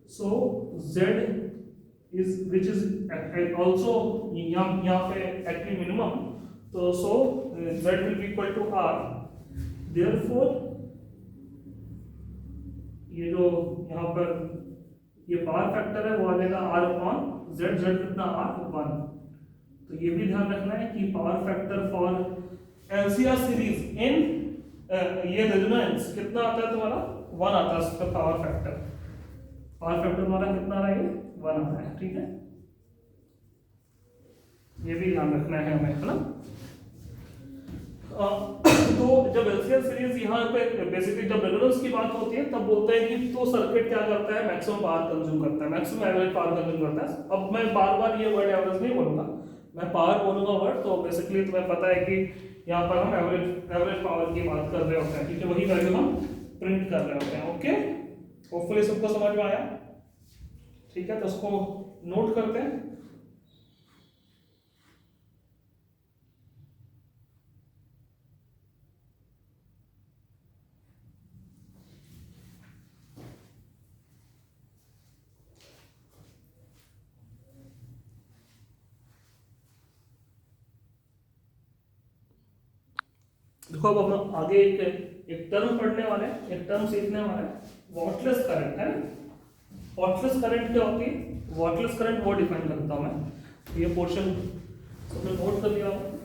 so Z is which is also यहाँ पे active minimum, तो so Z will be equal to R, therefore ये जो यहाँ पर ये पावर फैक्टर है वो आ जाएगा R अपॉन Z, Z कितना R 1। तो ये भी ध्यान रखना है कि power factor for LCR series in ये रेजोनेंस कितना आता है तुम्हारा, 1 आता है उसका पावर फैक्टर। पावर फैक्टर तुम्हारा कितना आ रहा है, 1 आता है, ठीक है। ये भी ध्यान रखना है हमें, है ना। तो जब एलसीआर सीरीज यहाँ पे बेसिकली जब रेजोनेंस की बात होती है तब बोलते हैं कि तो सर्किट क्या करता है, मैक्सिमम पावर कंज्यूम करता है, मैक्सिमम एवरेज पावर कंज्यूम करता है। अब मैं बार बार ये वर्ड एवरेज नहीं बोलूंगा, मैं पावर बोलूंगा वर्ड। तो बेसिकली तुम्हें पता है कि यहाँ पर हम एवरेज पावर की बात कर रहे होते हैं, ठीक है, वही वैल्यू हम प्रिंट कर रहे होते हैं, ओके। होपफुली सबको समझ में आया, ठीक है। तो उसको नोट करते हैं। देखो अब हम आगे एक टर्म पढ़ने वाले हैं, एक टर्म सीखने वाले हैं, वॉटलेस करंट, है ना। वॉटलेस करंट क्या होती है, वॉटलेस करंट वो डिफाइन करता हूं मैं। तो ये पोर्शन सबने नोट कर लिया होगा।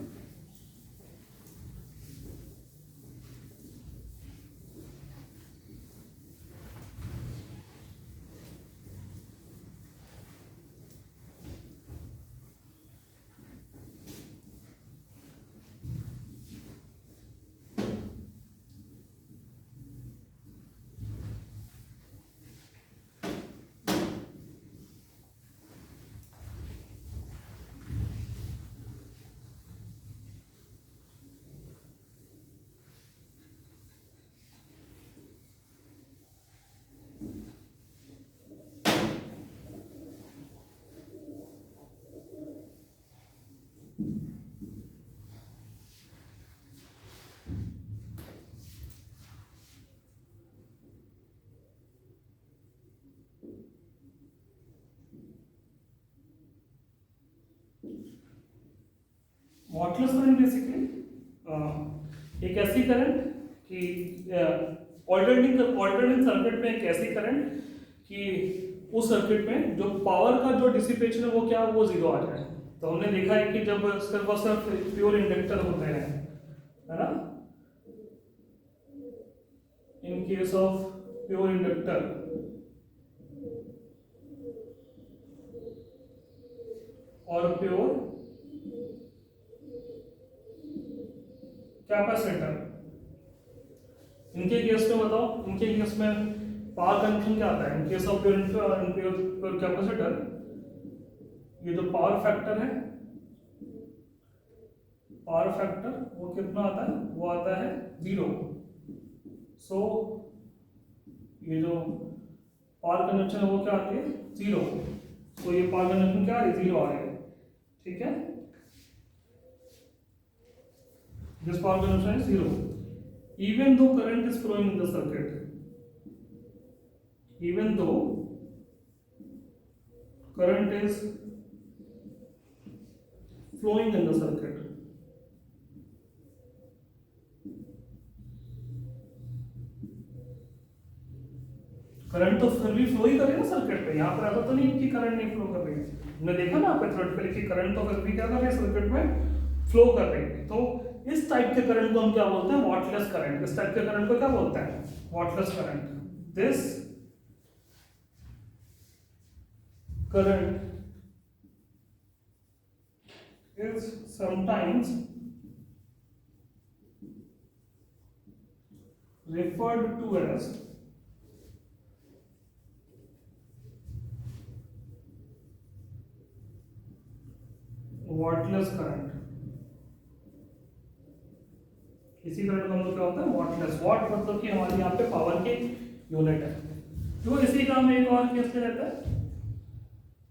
वॉटलेस करंट बेसिकली एक ऐसी करंट कि ऑल्टरनेटिंग सर्किट में एक ऐसी करंट कि उस सर्किट में जो पावर का जो डिसिपेशन है वो क्या, वो जीरो आ जाए। तो हमने देखा है कि जब सिर्फ और सिर्फ प्योर इंडक्टर होते हैं, है ना, in case of pure inductor और प्योर कैपेसिटर, इनके केस में बताओ, इनके केस में पावर कंजम्पशन क्या आता है in case of pure capacitor? ये जो पावर फैक्टर है, पावर फैक्टर वो कितना आता है, वो आता है 0। सो ये जो पावर कंजम्पशन है वो क्या आती है, 0। तो ये पावर कंजम्पशन क्या आ रही है, 0 आ रही है, ठीक है। This power consumption is 0 even though current is flowing in the circuit, even though current is flowing in the circuit। Current तो फिर भी फ्लो ही करेगा सर्किट पे, यहाँ पर ऐसा तो नहीं कि करंट नहीं फ्लो कर रही है। हमने देखा ना आपके थ्योरेटिकली कि करंट तो फिर भी क्या कर रही है, सर्किट में फ्लो कर रही है। तो इस टाइप के करंट को हम क्या बोलते हैं, वॉटलेस करंट। इस टाइप के करंट को क्या बोलते हैं, wattless current. This current is sometimes referred to as wattless current. इसी करंट का मतलब क्या होता है, वॉटलेस। वॉट मतलब कि हमारी यहाँ पे पावर की यूनिट है। तो इसी का में एक और केस क्या रहता है,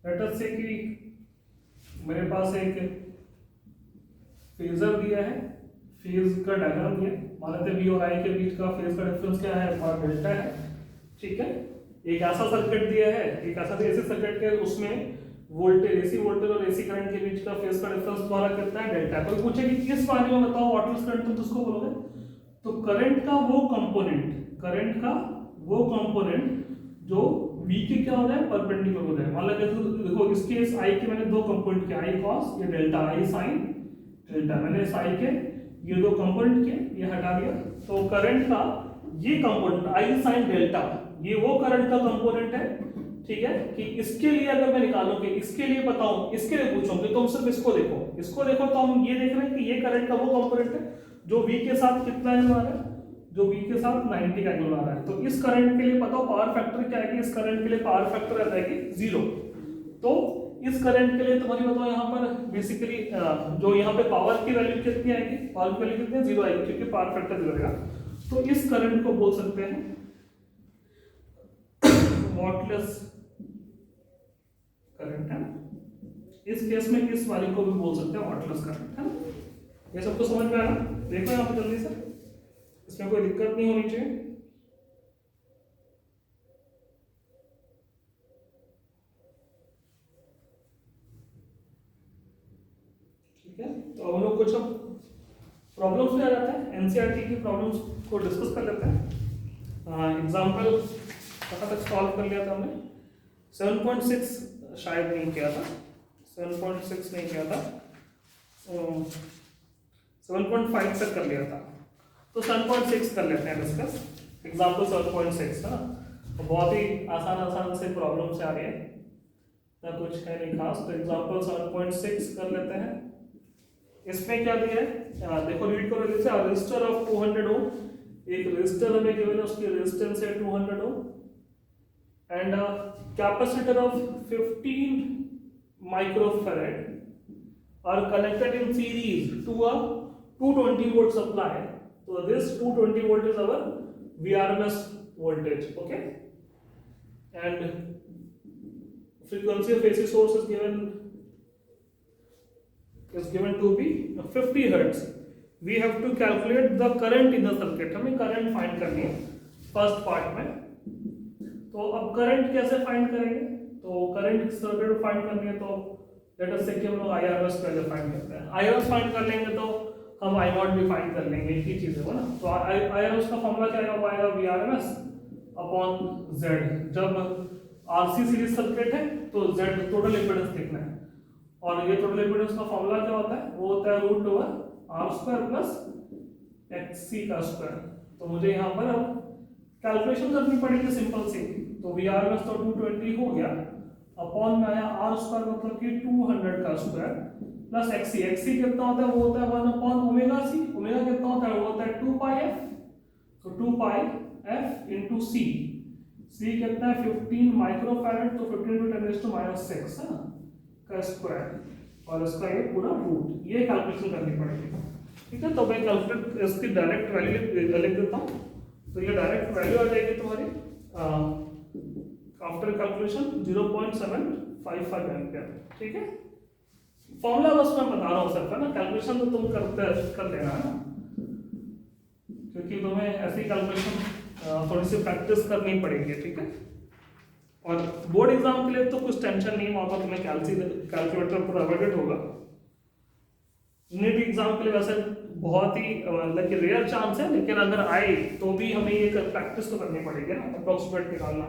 लेट अस से कि मेरे पास एक फेजर दिया है, फेज का डायग्राम दिया, मान लेते हैं वी और आई के बीच का फेज का डिफरेंस क्या है, और डेल्टा है, ठीक है। एक ऐसा सर्किट दिया है, एक ऐसा ऐसे सर्किट के उसमें वोल्टेज, एसी वोल्टेज और एसी करंट के बीच का फेज का डिफरेंस तुम्हारा कितना है, डेल्टा। कोई पूछे कि किस वाले में बताओ वॉटलेस करंट, तुम किसको बोलोगे? तो करंट का वो कंपोनेंट, करंट का वो कंपोनेंट जो V के क्या हो जाए, परपेंडिकुलर हो जाए। मान लो देखो इसके इस I के मैंने दो कंपोनेंट किया, I cos, ये डेल्टा, I sin डेल्टा। मैंने इस I के ये दो कंपोनेंट किए, ये हटा दिया। तो करंट का ये कंपोनेंट I sin डेल्टा, ये वो करंट का कंपोनेंट है, ठीक है। कि इसके लिए अगर मैं निकालूं कि इसके लिए बताऊं, इसके लिए पूछूंगी तो हम सिर्फ इसको देखो, इसको देखो तो हम ये देख रहे हैं कि ये करंट का वो कंपोनेंट है जो V के साथ कितना एंगल आ रहा है, जो V के साथ 90 का एंगल आ रहा है। तो इस करंट के लिए बताओ पावर फैक्टर क्या है, कि इस करंट के लिए पावर फैक्टर आता है कि 0। तो इस करंट के लिए तुम्हारी बताओ यहाँ पर बेसिकली जो यहाँ पे पावर की वैल्यू कितनी आएगी, पावर की वैल्यू कितनी है, 0 आएगी, क्योंकि पावर फैक्टर 0 रहेगा। तो इस करंट को बोल सकते हैं वॉटलेस करंट, है ना। इस केस में इस वाले को भी बोल सकते हैं वॉटलेस करंट, है ना। ये सब तो समझ में आया? देखो यहाँ पे जल्दी से, इसमें कोई दिक्कत नहीं होनी चाहिए। ठीक है, तो हम लोग कुछ प्रॉब्लम्स में आ जाते हैं, एनसीईआरटी की प्रॉब्लम्स को डिस्कस कर लेते हैं। एग्जांपल कहाँ तक सॉल्व कर लिया था हमने, 7.6 शायद नहीं किया था, 7.6 नहीं किया था, 7.5 तक कर लिया था। तो 7.6 कर लेते हैं डिस्कस, एग्जाम्पल 7.6 है ना। तो बहुत ही आसान से प्रॉब्लम से आ रही है ना, कुछ है नहीं खास। तो एग्जाम्पल 7.6 कर लेते हैं। इसमें क्या दिया है, देखो रीड करो जैसे, रेजिस्टर ऑफ 200 ओम, एक रेजिस्टर हमें गिवन है, उसकी रेजिस्टेंस है 200 ohm, and capacitor of 15 microfarad are connected in series to a 220 volt supply. So this 220 volt is our VRMS voltage, okay, and frequency of AC source is given to be 50 hertz. We have to calculate the current in the circuit. हमें current find करनी है first part में। तो अब current कैसे find करेंगे, तो current circuit में फाइंड करनी है तो लेट अस से कि हम लोग IRMS पहले फाइंड करते हैं। IRMS फाइंड कर लेंगे तो हम आई नॉट डिफाइन कर लेंगे, एक ही चीज़ है वो ना। तो आई आर एस का फॉर्मूला क्या हो पाएगा, V R M S upon Z. जब आरसी सीरीज सर्किट है तो जेड टोटल इम्पीडेंस लिखना है, और ये टोटल इम्पीडेंस का फॉर्मूला क्या होता है, वो होता है root over R square plus XC का स्क्वायर। तो मुझे यहाँ पर अब कैलकुलेशन करनी पड़ेगी सिंपल सी। तो वी आर एस तो 220 हो गया, अपॉन में आया आर स्क्वायर मतलब कि 200 का स्क्वायर प्लस एक्सी। एक्सी कितना होता है, वो होता है 1 अपॉन ओमेगा सी। ओमेगा कितना होता है, वो होता है 2 पाई एफ। तो 2 पाई एफ इंटू सी। सी कितना है 15 माइक्रोफैरड, तो 15 टू 10 टू -6 का स्क्वायर, और इसका ये पूरा रूट। ये कैलकुलेशन करनी पड़ेगी, ठीक है। तो मैं कैलकुलेट इसकी डायरेक्ट वैल्यू लिख देता हूँ। तो ये डायरेक्ट वैल्यू आ जाएगी तुम्हारी आफ्टर कैलकुलेशन 0.755 एम्पियर, ठीक है। फॉर्मूला बस मैं बता रहा हूँ सिर्फ, है ना, कैलकुलेशन तो तुम कर लेना है ना, क्योंकि तुम्हें ऐसी कैलकुलेशन थोड़ी सी प्रैक्टिस करनी पड़ेगी, ठीक है। और बोर्ड एग्जाम के लिए तो कुछ टेंशन नहीं होगा, तुम्हें कैलकुलेटर प्रोवाइडेड होगा। नीट एग्जाम के लिए वैसे बहुत ही मतलब कि रेयर चांस है, लेकिन अगर आए तो भी हमें ये प्रैक्टिस तो करनी पड़ेगी ना, अप्रॉक्सीमेट निकालना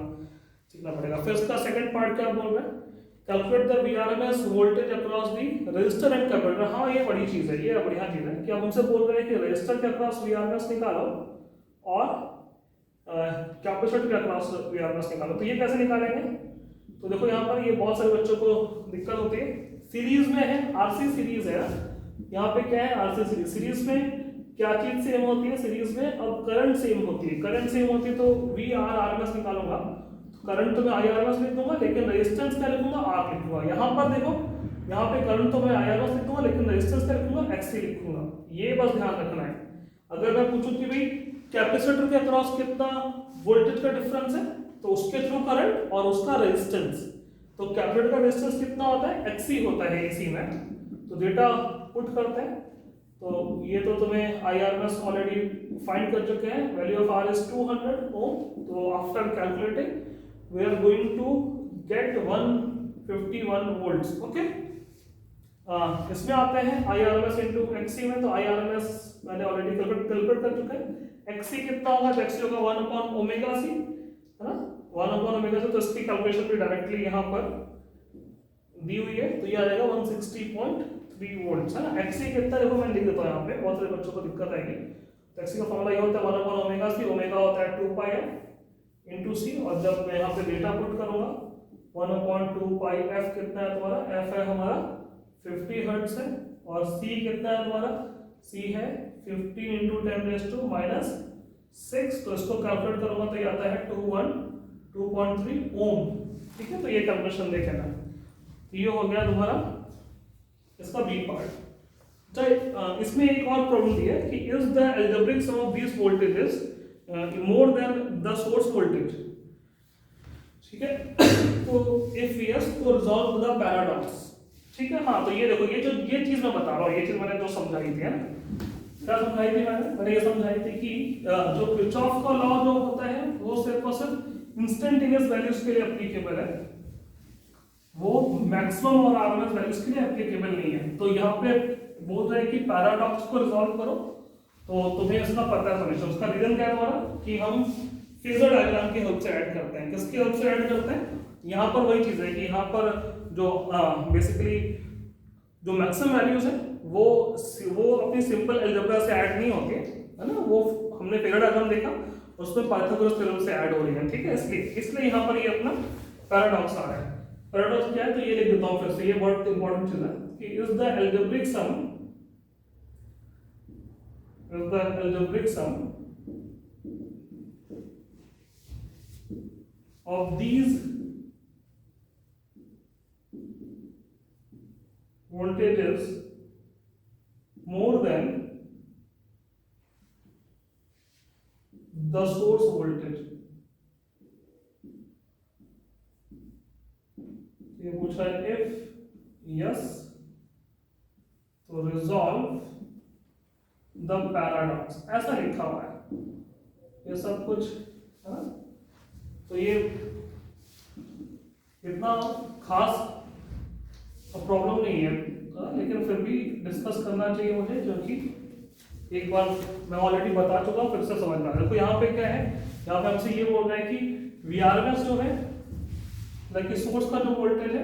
सीखना पड़ेगा। फिर इसका सेकंड पार्ट क्या बोल रहे हैं, calculate the VRMS voltage across the register and capacitor. हाँ ये बड़ी चीज है, ये बढ़िया चीज है कि अब हमसे बोल रहे हैं कि रजिस्टर के अक्रॉस वीआरएमएस निकालो और कैपेसिटर के अक्रॉस वीआरएमएस निकालो। तो ये कैसे निकालेंगे, तो देखो यहाँ पर ये बहुत सारे बच्चों को दिक्कत होती है। सीरीज में है, आरसी सीरीज है, यहाँ पे क्या है आरसी सीरीज। सीरीज में क्या चीज सेम होती है, सीरीज में अब करंट सेम होती है। करंट सेम होती है तो V R R M S निकालूंगा, करंट तो मैं आई आर एम एस लिख दूंगा, लेकिन रेजिस्टेंस क्या लिखूंगा, आर लिखूंगा। यहाँ पर देखो, यहाँ पे करंट तो मैं आई आर एम एस लिख दूंगा, लेकिन रेजिस्टेंस क्या लिखूंगा, एक्सी लिखूंगा। ये बस ध्यान रखना है। अगर मैं पूछूं कि भाई कैपेसिटर के अक्रॉस कितना वोल्टेज का डिफरेंस है, तो उसके थ्रू करंट और उसका रेजिस्टेंस, तो कैपेसिटर का रेजिस्टेंस कितना होता है, एक्सी होता है एसी में। तो डेटा पुट करते हैं, तो ये तो तुम्हें IRMS ऑलरेडी फाइंड कर चुके हैं। Value of R is 200 ohm. तो after calculating we are going to get 151 volts, okay. इसमें आते हैं IRMS इनटू XC में। तो IRMS मैंने ऑलरेडी कैलकुलेट कर चुका है। XC कितना होगा, तो XC होगा 1 अपॉन ओमेगा सी, है ना, 1 अपॉन ओमेगा सी। तो इसकी कैलकुलेशन भी डायरेक्टली यहाँ पर दी हुई है, तो ये आ जाएगा 160.3 वोल्ट्स, है ना। एक्सी कितना देखो मैं लिख देता हूँ यहाँ पे, बहुत सारे बच्चों को दिक्कत आएगी। तो एक्सी का फॉर्मूला ये होता है 1 अपॉन ओमेगा सी। ओमेगा होता है 2 पाई एफ इंटू सी, और जब मैं यहाँ पे डेटा पुट करूंगा 1 अपॉन 2 पाई एफ कितना है तुम्हारा, एफ है हमारा 50 हर्ट्ज है, और सी कितना है तुम्हारा, सी है 15 इंटू 10⁻⁻⁶। तो इसको कैलकुलेट करूंगा तो ये आता है 2.3 ओम, ठीक है। तो ये कैलकुलेशन देख लेना। ये हो गया तुम्हारा इसका बी पार्ट। तो इसमें एक और प्रॉब्लम दी है कि is the algebraic sum of these voltages more than the source voltage, ठीक है। तो इफ यस तो रिजॉल्व द पैराडॉक्स, ठीक है। हाँ तो ये देखो, ये चीज मैं बता रहा हूँ, ये चीज मैंने जो समझाई थी, है ना, क्या समझाई थी मैंने ये समझाई थी कि जो किरचॉफ का लॉ जो होता है वो सिर्फ और सिर्फ इंस्टेंटेनियस वैल्यूज के लिए एप्लीकेबल है, वो मैक्सिमम और आरएमएस वैल्यूज के लिए एप्लीकेबल नहीं है। तो यहाँ पे बोल रहे हैं कि पैराडॉक्स को रिजॉल्व करो, तो तुम्हें इसका पता है सॉल्यूशन। उसका रीजन क्या है हमारा, कि हम फेजर डायग्राम की हेल्प से ऐड करते हैं। किसकी हेल्प से ऐड करते हैं, यहाँ पर वही चीज है कि यहाँ पर जो बेसिकली जो मैक्सिमम वैल्यूज है वो अपनी सिंपल अलजेब्रा से ऐड नहीं होती है ना, वो हमने फेजर डायग्राम देखा, उसमें पाइथागोरस थ्योरम से ऐड हो रही है, ठीक है। इसलिए यहाँ पर ये अपना पैराडॉक्स आ रहा है। पैराडॉक्स क्या है, तो ये लिख देता हूँ फिर से, ये बहुत इंपॉर्टेंट चीज है कि is the algebraic sum of these voltages more than the source voltage। ये पूछा है if yes तो resolve the paradox, ऐसा लिखा हुआ है ये सब कुछ, है ना। तो ये इतना खास प्रॉब्लम नहीं है, लेकिन फिर भी डिस्कस करना चाहिए मुझे, जो कि एक बार मैं ऑलरेडी बता चुका हूँ, फिर से समझ में आ रहा है। देखो यहाँ पे क्या है, यहाँ पे हमसे ये बोल रहा है कि VRMS जो है लाइक सोर्स का जो वोल्टेज है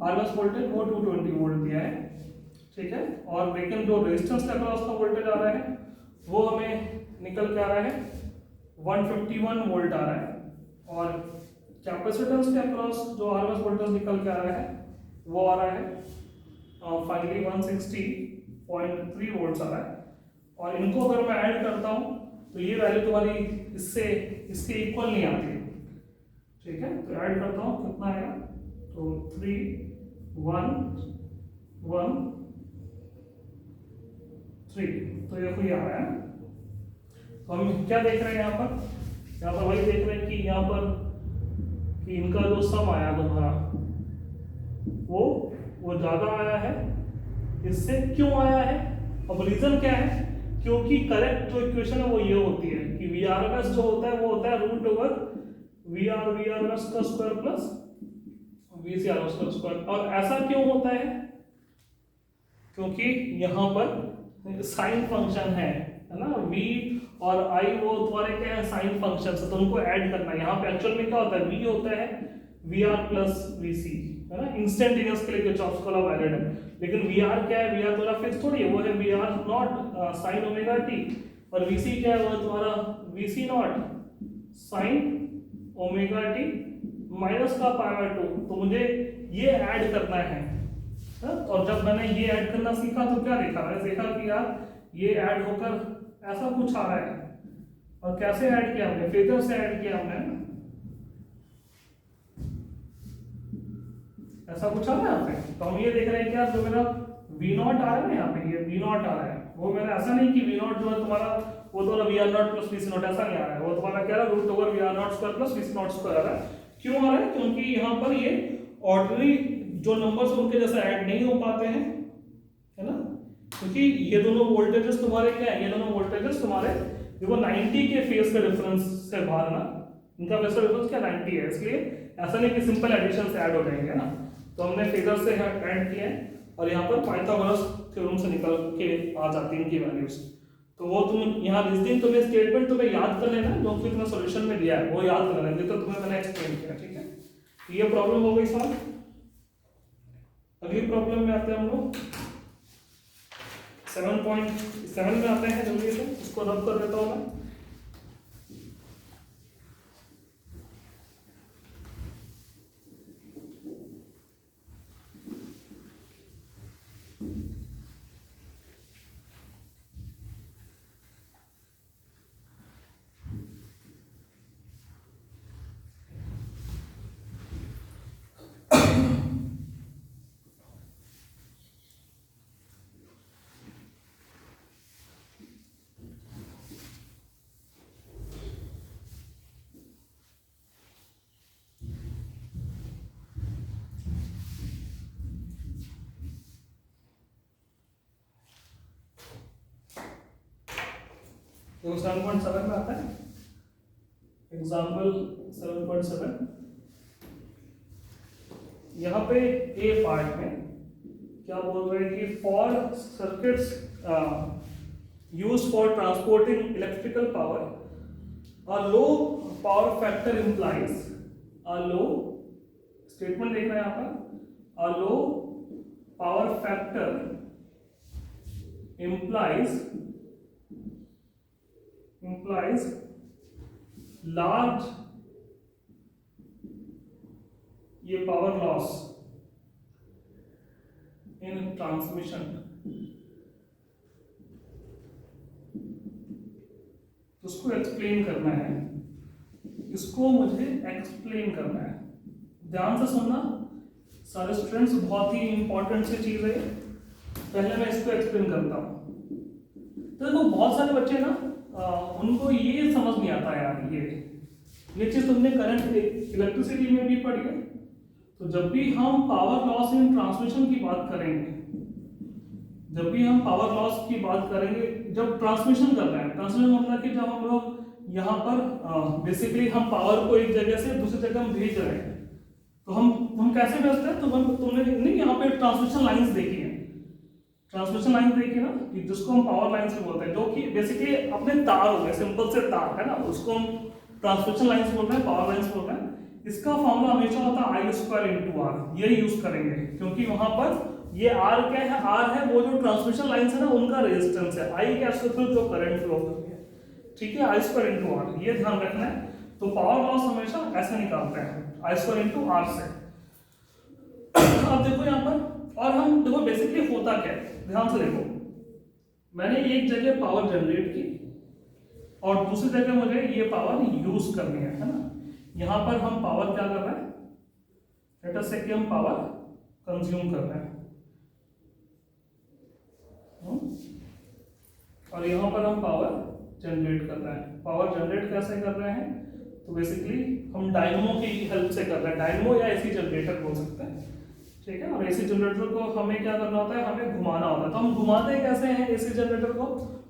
RMS वोल्टेज वो 220 वोल्ट दिया है, ठीक है। और लेकिन जो रेजिस्टेंस के अक्रॉस का वोल्टेज आ रहा है वो हमें निकल के आ रहा है 151 वोल्ट आ रहा है, और कैपेसिटेंस के अक्रॉस जो RMS वोल्टेज निकल के आ रहा है वो आ रहा है फाइनली 160.3 वोल्ट आ रहा है। और इनको अगर मैं ऐड करता हूँ तो ये वैल्यू तुम्हारी इसके इक्वल नहीं आती है, ठीक है। तो ऐड करता हूँ कितना आएगा, तो 3 1 1 3, तो ये कोई आ रहा है। तो हम क्या देख रहे हैं यहाँ पर वही देख रहे हैं कि यहाँ पर कि इनका जो सम आया तुम्हारा वो ज्यादा आया है इससे। क्यों आया है, अब रीजन क्या है, क्योंकि करेक्ट जो इक्वेशन है वो ये होती है कि VRMS जो होता है वो होता है √VRMS का स्क्वायर प्लस VCRMS का स्क्वायर। और ऐसा क्यों होता है, क्योंकि यहाँ पर साइन फंक्शन है ना, V और I वो तुम्हारे क्या है साइन फंक्शन है, तो उनको ऐड करना है। यहाँ पे एक्चुअल में क्या होता है, V होता है VR प्लस VC, है ना, इंस्टेंटेनियस के लिए किरचॉफ्स का लॉ वैलिड है। लेकिन VR क्या है, VR थोड़ा फिक्स थोड़ी है, वो है VR not sine omega t, और VC क्या है, वो तुम्हारा VC not sine omega t minus का पावर 2। तो मुझे ये ऐड करना है, और जब मैंने ये ऐड करना सीखा तो क्या देखा, मैंने देखा कि यार ये ऐड होकर ऐसा कुछ आ रहा है। और कैसे ऐड किया हमने, फेजर से ऐड किया हमने, ऐसा कुछ आ रहा है यहाँ पे। तो हम ये देख रहे हैं कि यार जो मेरा V0 आ रहा है ना, यहाँ पे ये V0 आ रहा है, वो मेरा ऐसा नहीं कि V0 जो है तुम्हारा वो तो VR0 प्लस VC0 ऐसा नहीं आ रहा है, वो तुम्हारा क्या है √VR0 square plus VC0 square आ रहा है। क्यों आ रहा है, क्योंकि यहाँ पर ये ऑर्डिनरी जो नंबर्स उनके जैसे ऐड नहीं हो पाते हैं, है ना, क्योंकि ये दोनों वोल्टेजेस तुम्हारे क्या है, ये दोनों वोल्टेजेस तुम्हारे देखो 90 के फेज के डिफरेंस से बाहर ना, इनका फेज का डिफरेंस क्या 90 है, इसलिए ऐसा नहीं कि सिंपल एडिशन से ऐड हो जाएंगे ना। तो हमने फेजर से ऐड किया है, और यहाँ पर पाइथागोरस थ्योरम से निकल के आ जाती है इनकी वैल्यूज। तो वो तुम यहाँ रीजनिंग तुम्हें स्टेटमेंट तुम्हें याद कर लेना, जो फिर मैं सॉल्यूशन में दिया है वो याद कर लेना, तो तुम्हें मैंने एक्सप्लेन किया, ठीक है। ये प्रॉब्लम हो गई सॉल्व। अगली प्रॉब्लम में आते हैं हम लोग 7.7 में आते हैं, जल्दी से इसको रब कर देता हूँ मैं। तो 7.7 में आता है एग्जाम्पल 7.7। यहाँ पे ए पार्ट में क्या बोल रहे हैं कि for circuits used for transporting electrical power a low power factor implies a low, statement देखना है यहाँ पर, a low power factor implies large ये पावर लॉस इन ट्रांसमिशन। तो उसको एक्सप्लेन करना है, इसको मुझे एक्सप्लेन करना है, ध्यान से सुनना सारे स्टूडेंट्स, बहुत ही इंपॉर्टेंट सी चीज है। पहले मैं इसको एक्सप्लेन करता हूँ। तो देखो बहुत सारे बच्चे ना उनको ये समझ नहीं आता यार, ये चीज तुमने करंट इलेक्ट्रिसिटी में भी पढ़ी है। तो जब भी हम पावर लॉस इन ट्रांसमिशन की बात करेंगे, जब भी हम पावर लॉस की बात करेंगे, जब ट्रांसमिशन कर रहे हैं, ट्रांसमिशन मतलब कि जब हम लोग यहाँ पर बेसिकली हम पावर को एक जगह से दूसरी जगह हम भेज रहे हैं, तो हम कैसे भेजते हैं, तो तुमने नहीं यहाँ पे ट्रांसमिशन लाइंस देखी है, ट्रांसमिशन लाइन देखिए ना, कि जिसको हम पावर लाइन से बोलते हैं, जो कि बेसिकली अपने तार हो गए, सिंपल से तार है ना, उसको हम ट्रांसमिशन लाइन बोल रहे हैं, पावर लाइन बोल रहे हैं। इसका फॉर्मूला हमेशा होता है I² × R, यही यूज करेंगे, क्योंकि वहां पर ये R क्या है, R है वो जो ट्रांसमिशन लाइन है ना उनका रेजिस्टेंस है, I क्या है जो करंट फ्लो करती है, ठीक है, I² × R, ये ध्यान रखना है। तो पावर लॉस हमेशा ऐसे निकालते हैं, I² × R से। अब देखो यहाँ पर, और हम देखो बेसिकली होता क्या है, ध्यान से देखो, मैंने एक जगह पावर जनरेट की और दूसरी जगह मुझे ये पावर यूज करनी है ना। यहां पर हम पावर क्या कर रहे हैं, लेट अस से कि हम पावर कंज्यूम कर रहे हैं, और यहां पर हम पावर जनरेट कर रहे हैं। पावर जनरेट कैसे कर रहे हैं, तो बेसिकली हम डायनमो की हेल्प से कर रहे हैं, डायनमो या एसी जनरेटर बोल सकते हैं, ठीक है। और एसी जनरेटर को हमें क्या करना होता है, हमें घुमाना होता है। तो हम घुमाते कैसे हैं एसी जनरेटर को,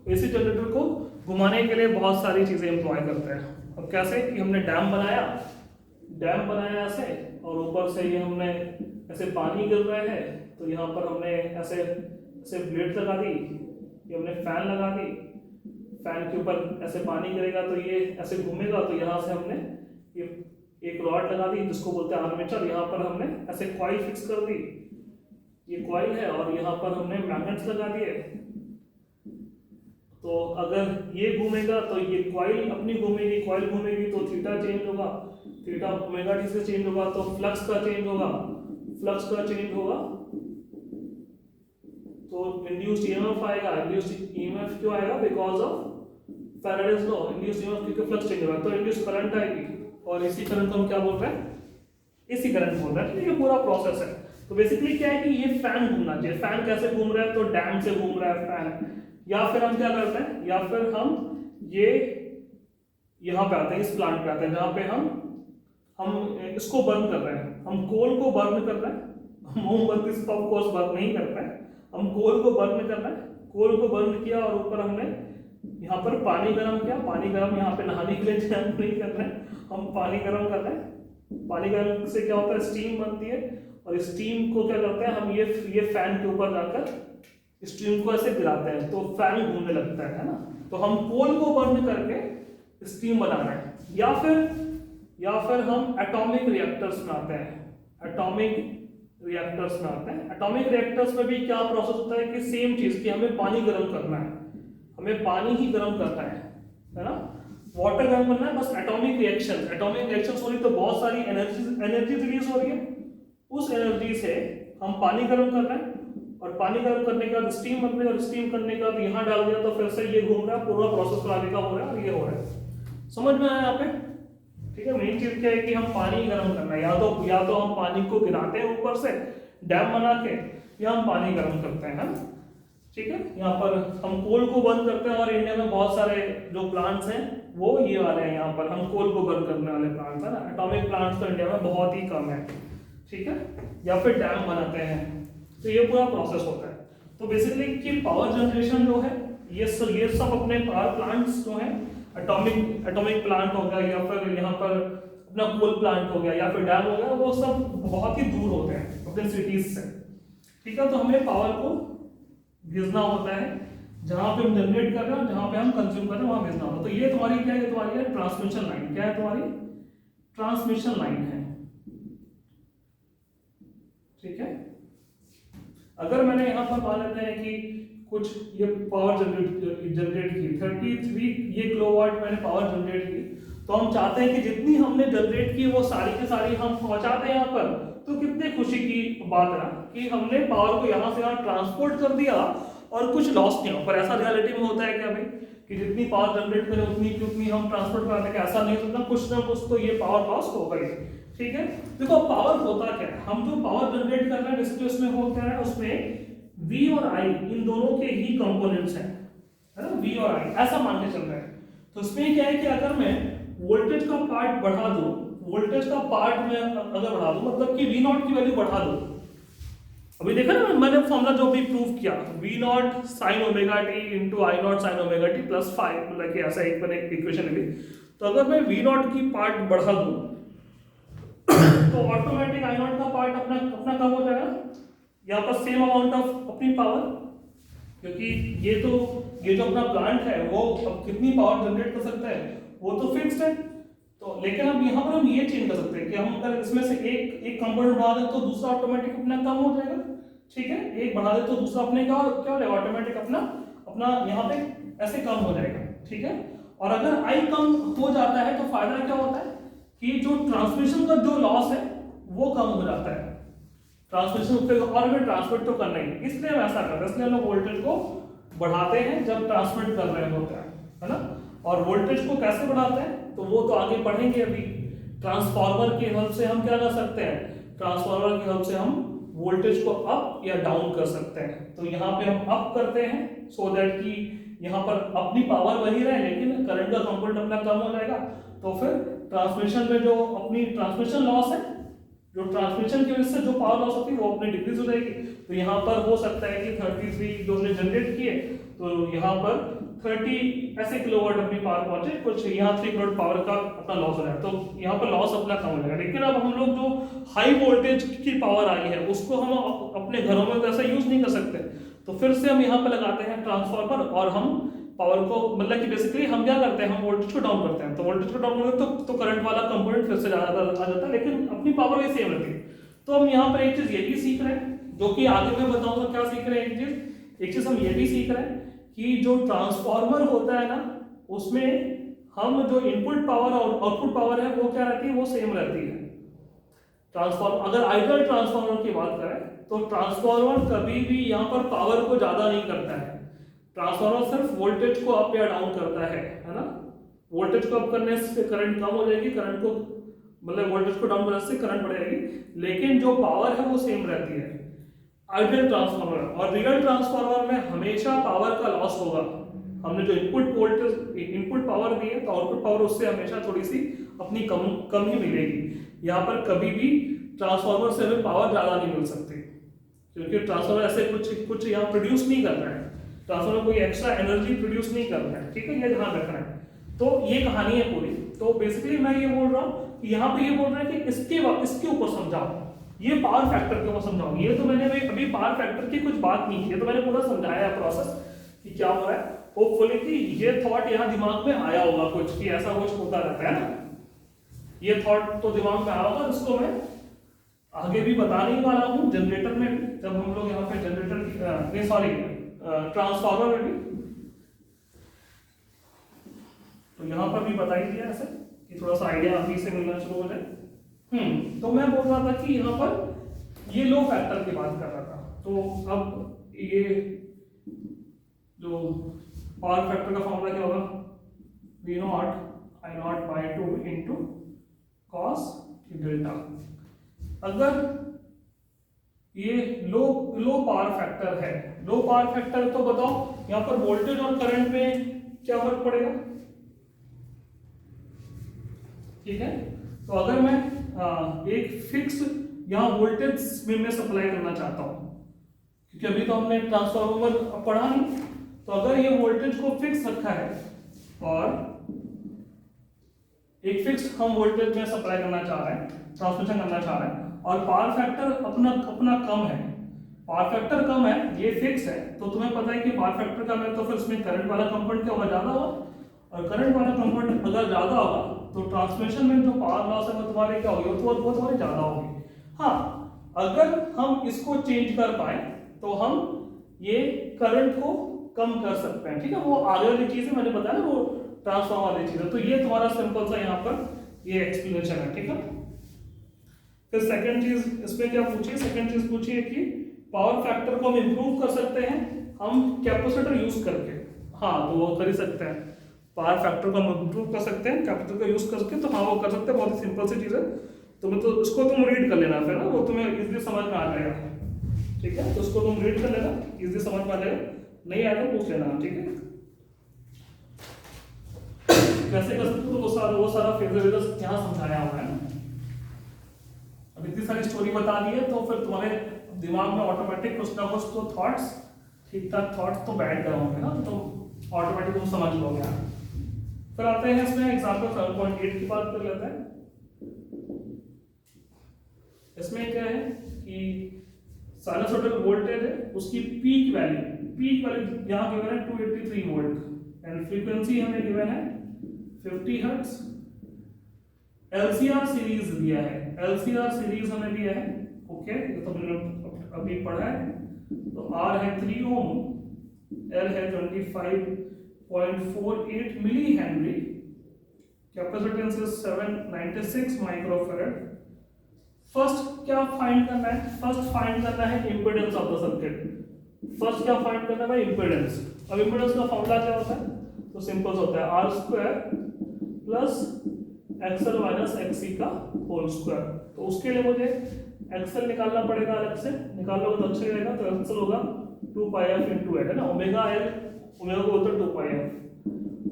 एसी जनरेटर को घुमाने के लिए बहुत सारी चीजें एम्प्लॉय करते हैं। अब कैसे कि हमने डैम बनाया ऐसे, और ऊपर से ये हमने ऐसे पानी गिर रहा है, तो यहाँ पर हमने ऐसे ऐसे ब्लेड लगा दी, ये हमने फैन लगा दी, फैन के ऊपर ऐसे पानी गिरेगा तो ये ऐसे घूमेगा, तो यहाँ से हमने ये एक रॉड लगा दी जिसको बोलते हैं आर्मेचर, यहाँ पर हमने ऐसे कॉइल फिक्स कर दी, ये कॉइल है, और यहाँ पर हमने मैग्नेट्स लगा दिए। तो अगर ये घूमेगा तो ये कॉइल अपनी घूमेगी, कॉइल घूमेगी तो थीटा चेंज होगा, थीटा ओमेगा टी से चेंज होगा, तो फ्लक्स का चेंज होगा, तो इंड्यूस्ड ईएमएफ आएगा। इंड्यूस्ड ईएमएफ क्यों आएगा, because of Faraday's law, induced EMF क्योंकि फ्लक्स चेंज होगा, तो इंड्यूस्ड करंट आएगी, और इसी करंट को हम क्या बोल रहे हैं, इसी करंट बोल रहे हैं, ठीक है। ये पूरा प्रोसेस है। तो बेसिकली क्या है कि ये फैन घूमना चाहिए। फैन कैसे घूम रहा है, तो डैम से घूम रहा है फैन, या फिर हम क्या करते हैं, या फिर हम ये यहाँ पे आते हैं, इस प्लांट पे आते हैं जहाँ पे हम इसको बर्न कर रहे हैं, हम कोल को बर्न कर रहे हैं, मोमबत्ती से ऑफ कोर्स बर्न नहीं कर रहे हैं, हम कोल को बर्न कर रहे हैं। कोल को बर्न किया और ऊपर हमने यहाँ पर पानी गर्म किया, पानी गर्म यहाँ पे नहाने के लिए नहीं कर रहे हैं, हम पानी गर्म कर रहे हैं। पानी गर्म से क्या होता है, स्टीम बनती है, और स्टीम को क्या करते हैं हम, ये फैन के ऊपर जाकर स्टीम को ऐसे गिराते हैं, तो फैन घूमने लगता है ना। तो हम कोल को बर्न करके स्टीम बना रहे हैं, या फिर हम एटॉमिक रिएक्टर्स बनाते हैं, एटॉमिक रिएक्टर्स में भी क्या प्रोसेस होता है कि सेम चीज की हमें पानी गर्म करना है, हमें पानी ही गर्म करना है ना, वाटर गर्म करना है, बस एटॉमिक रिएक्शंस हो रही तो बहुत सारी एनर्जी रिलीज हो रही है, उस एनर्जी से हम पानी गर्म कर रहे हैं, और पानी गर्म करने के बाद स्टीम बन रही है, और स्टीम करने के बाद यहाँ डाल दिया तो फिर से ये घूम रहा है, पूरा प्रोसेस आगे का हो रहा है, और ये हो रहा है। समझ में आया यहाँ पे, ठीक है। मेन चीज क्या है कि हम पानी गर्म करना है, या तो हम पानी को गिराते हैं ऊपर से डैम बना के, या हम पानी गर्म करते हैं, है ना, ठीक है। यहाँ पर हम कोल को बर्न करते हैं, और इंडिया में बहुत सारे जो प्लांट्स हैं वो ये वाले हैं, यहाँ पर हम कोल को बर्न करने वाले प्लांट्स है ना। एटॉमिक प्लांट्स तो इंडिया में बहुत ही कम है, ठीक है, या फिर डैम बनाते हैं, तो ये पूरा प्रोसेस होता है। तो बेसिकली कि पावर जनरेशन जो है ये सब अपने पावर प्लांट्स जो है, एटॉमिक प्लांट हो गया, या फिर यहाँ पर अपना कोल प्लांट हो गया, या फिर डैम हो गया, वो सब बहुत ही दूर होते हैं अपने सिटीज से, ठीक है। तो हमें पावर को भेजना होता है, जहां पे हम जनरेट कर रहे हैं, जहां पे हम कंज्यूम कर रहे हैं, वहां भेजना होता है। तो ये तुम्हारी क्या है, तुम्हारी है ट्रांसमिशन लाइन। क्या है तुम्हारी, ट्रांसमिशन लाइन है, ठीक है। अगर मैंने यहाँ पर मान लेते हैं कि कुछ ये पावर जनरेट की 33 ये किलोवाट मैंने पावर जनरेट की, तो हम चाहते हैं कि जितनी हमने जनरेट की वो सारी की सारी हम पहुंचा दें यहाँ पर। तो कितने खुशी की बात है कि हमने पावर को यहाँ से यहाँ ट्रांसपोर्ट कर दिया और कुछ लॉस नहीं हो। पर ऐसा रियलिटी में होता है क्या भाई कि जितनी पावर जनरेट करें उतनी की उतनी हम ट्रांसपोर्ट करा देंगे, ऐसा नहीं होता, कुछ ना कुछ तो ये पावर लॉस होगा ही, ठीक है। देखो पावर होता क्या है, हम जो पावर जनरेट कर रहे हैं बेसिकली उसमें हो क्या है, उसमें V और I इन दोनों के ही कंपोनेंट्स हैं, है ना, V और I ऐसा मान के चल रहे हैं। तो इसमें क्या है कि अगर मैं वोल्टेज का पार्ट बढ़ा दूं, वोल्टेज का पार्ट में अगर बढ़ा दूं मतलब कि V0 की वैल्यू बढ़ा दूं, अभी देखा ना मैंने फॉर्मूला जो भी प्रूव किया, V0 sin omega t into I0 sin omega t plus 5, मतलब कि ऐसा एक मैंने इक्वेशन है। तो अगर मैं V0 की पार्ट बढ़ा दूं तो ऑटोमेटिक I0 का पार्ट अपना कम हो जाएगा, यहाँ पर सेम अमाउंट ऑफ अपनी पावर क्योंकि ये जो अपना प्लांट है वो अब कितनी पावर जनरेट कर सकता है वो तो फिक्स्ड है। तो लेकिन अब यहाँ पर हम ये चेंज कर सकते हैं कि हम अगर इसमें से एक कंपोनेंट बढ़ा दें तो दूसरा ऑटोमेटिक अपना कम हो जाएगा, ठीक है, एक बढ़ा दे तो दूसरा अपने क्या क्या हो जाएगा, ऑटोमेटिक अपना यहाँ पे ऐसे कम हो जाएगा, ठीक है। और अगर आई कम हो जाता है तो फायदा क्या होता है कि जो ट्रांसमिशन का जो लॉस है वो कम हो जाता है, ट्रांसमिशन पे और हमें ट्रांसमिट तो करना ही, इसलिए हम ऐसा करते हैं, इसलिए हम लोग वोल्टेज को बढ़ाते हैं जब ट्रांसमिट कर रहे होते हैं, है ना। और वोल्टेज को कैसे बढ़ाते हैं तो वो तो आगे पढ़ेंगे अभी। ट्रांसफार्मर की हेल्प से हम क्या कर सकते हैं, ट्रांसफार्मर की हेल्प से हम वोल्टेज को अप या डाउन कर सकते हैं। तो यहाँ पे हम अप करते हैं सो दैट कि यहाँ पर अपनी पावर वही रहे लेकिन करंट का कंपोनेंट अपना कम हो जाएगा। तो फिर ट्रांसमिशन में जो अपनी ट्रांसमिशन लॉस है, जो ट्रांसमिशन की वजह से जो पावर लॉस होती है वो अपनी डिक्रीज हो जाएगी। तो यहाँ पर हो सकता है कि 33 जो हमने जनरेट किए तो यहाँ पर 30 ऐसे किलोवाट अपनी पावर पहुंचे, कुछ यहाँ 3 किलोवाट पावर का अपना लॉस हो जाए, तो यहाँ पर लॉस अपना कम हो जाएगा। लेकिन अब हम लोग जो हाई वोल्टेज की पावर आई है उसको हम अपने घरों में तो ऐसा यूज नहीं कर सकते, तो फिर से हम यहाँ पे लगाते हैं ट्रांसफार्मर और हम पावर को मतलब कि बेसिकली हम क्या करते हैं, हम वोल्टेज को डाउन करते हैं। तो वोल्टेज को डाउन करते हैं तो करंट वाला कंपोनेंट फिर से ज्यादा आ जाता है लेकिन अपनी पावर भी सेम रहती है। तो हम यहाँ पर एक चीज ये भी सीख रहे हैं जो कि आगे मैं बताऊंगा क्या सीख रहे हैं। एक चीज हम ये भी सीख रहे हैं कि जो ट्रांसफार्मर होता है ना उसमें हम जो इनपुट पावर और आउटपुट पावर है वो क्या रहती है, वो सेम रहती है। ट्रांसफार्मर अगर आइडियल ट्रांसफार्मर की बात करें तो ट्रांसफार्मर कभी भी यहाँ पर पावर को ज्यादा नहीं करता है, ट्रांसफार्मर सिर्फ वोल्टेज को अप या डाउन करता है ना। वोल्टेज को अप करने से करंट कम हो जाएगी, करंट को मतलब वोल्टेज को डाउन करने से करंट बढ़ेगी, लेकिन जो पावर है वो सेम रहती है आइडियल ट्रांसफार्मर। और रियल ट्रांसफार्मर में हमेशा पावर का लॉस होगा। हमने जो इनपुट पावर दी है तो आउटपुट पावर उससे हमेशा थोड़ी सी अपनी कम ही मिलेगी। यहाँ पर कभी भी ट्रांसफार्मर से हमें पावर ज्यादा नहीं मिल सकती क्योंकि ट्रांसफार्मर ऐसे कुछ यहाँ प्रोड्यूस नहीं कर रहा है, ट्रांसफार्मर कोई एक्स्ट्रा एनर्जी प्रोड्यूस नहीं कर रहा है, ठीक है, ये ध्यान रखना है। तो ये कहानी है पूरी। तो बेसिकली मैं ये बोल रहा हूँ कि यहाँ पे ये बोल रहा है कि इसके ऊपर समझाओ, ये पावर फैक्टर के ऊपर समझाओ। ये तो मैंने अभी पावर फैक्टर की कुछ बात नहीं की, तो मैंने पूरा समझाया प्रोसेस कि क्या हो रहा है। होपफुली कि ये थॉट यहाँ दिमाग में आया होगा कुछ कि ऐसा कुछ होता रहता है ना, ये थॉट तो दिमाग में आया होगा, इसको मैं आगे भी बताने ही वाला हूँ। जनरेटर में भी जब हम लोग यहाँ पे जनरेटर ट्रांसफार्मर में भी तो यहाँ पर भी बता ही दिया ऐसे कि थोड़ा सा आइडिया अभी से मिलना शुरू हो जाए। तो मैं बोल रहा था कि यहाँ पर ये लो फैक्टर की बात कर रहा था। तो अब ये जो पावर फैक्टर का फॉर्मूला क्या होगा, V0 I0 by 2 into cos delta. अगर ये लो पावर फैक्टर है, लो पावर फैक्टर तो बताओ यहाँ पर वोल्टेज और करंट में क्या फर्क पड़ेगा, ठीक है। तो अगर मैं एक फिक्स यहाँ वोल्टेज में मैं सप्लाई करना चाहता हूँ, क्योंकि अभी तो हमने ट्रांसफार्मर पढ़ा नहीं, तो अगर ये वोल्टेज को फिक्स रखा है और एक फिक्स हम वोल्टेज में सप्लाई करना चाह रहे हैं, ट्रांसमिशन करना चाह रहे हैं, और पावर फैक्टर अपना कम है, पावर फैक्टर कम है, ये फिक्स है, तो तुम्हें पता है कि पावर फैक्टर कम है तो फिर उसमें करंट वाला कंपोनेंट क्या होगा, ज्यादा होगा। और करंट वाला कंपोनेंट अगर ज्यादा होगा तो ट्रांसमिशन में जो पावर लॉस है वो तुम्हारे क्या होगी, वो तुम्हारी ज्यादा होगी। हाँ, अगर हम इसको चेंज कर पाए तो हम ये करंट को कम कर सकते हैं, ठीक है। वो आगे वाली चीज है, मैंने बताया ना, वो ट्रांसफॉर्मर वाली चीज है। तो ये तुम्हारा सिंपल सा यहाँ पर ये एक्सप्लेनेशन है, ठीक है। फिर सेकंड चीज इसमें क्या पूछिए, सेकंड चीज पूछिए कि पावर फैक्टर को हम इंप्रूव कर सकते हैं हम कैपेसिटर यूज करके। हाँ, तो वो कर ही सकते हैं, पावर फैक्टर को हम इंप्रूव कर सकते हैं कैपेसिटर का यूज करके। तो हाँ, वो कर सकते हैं, बहुत ही सिंपल सी चीज है। तो मतलब उसको तुम रीड कर लेना फिर ना, वो तुम्हें इजीली समझ में आ जाएगा, ठीक है। तो उसको तुम रीड कर लेना, इजीली समझ में आ जाएगा, नहीं आया तो पूछ लेना, ठीक है। कैसे कर सकते हो वो सारा फिजिक्स यहाँ समझाया हुआ है ना। अब इतनी सारी स्टोरी बता दी है तो फिर तुम्हारे दिमाग में ऑटोमेटिक कुछ ना कुछ तो थॉट्स, ठीक ठाक थॉट्स तो बैठ गए होंगे ना, तो ऑटोमेटिक तुम समझ लोगे। फिर आते हैं इसमें एग्जाम्पल 7.8 की बात कर लेते हैं। इसमें क्या है कि साइनसॉइडल वोल्टेज है उसकी पीक वैल्यू यहाँ गिवन है 283 वोल्ट एंड फ्रीक्वेंसी हमें गिवन है 50 हर्ट्ज। एलसीआर सीरीज दिया है, एलसीआर सीरीज हमें दिया है, ओके ये तो हमने अभी पढ़ा है। तो आर है 3 ओम, एल है 25.48 milli henry, capacitance is 796 microfarad. First क्या फाइंड करना है? फर्स्ट फाइंड करना है impedance of the circuit. First क्या फाइंड करना है? इंपेडेंस। अब इंपेडेंस का फॉर्मूला क्या होता है? तो सिंपल होता है R square plus XL minus XC का होल स्क्वायर। तो उसके लिए मुझे एक्सएल निकालना पड़ेगा, अलग से निकालोगे तो अच्छा रहेगा। तो एक्सएल होगा 2 पाई एफ इनटू एल है ना, ओमेगा एल, ओमेगा को बोलते हैं 2 पाई एफ।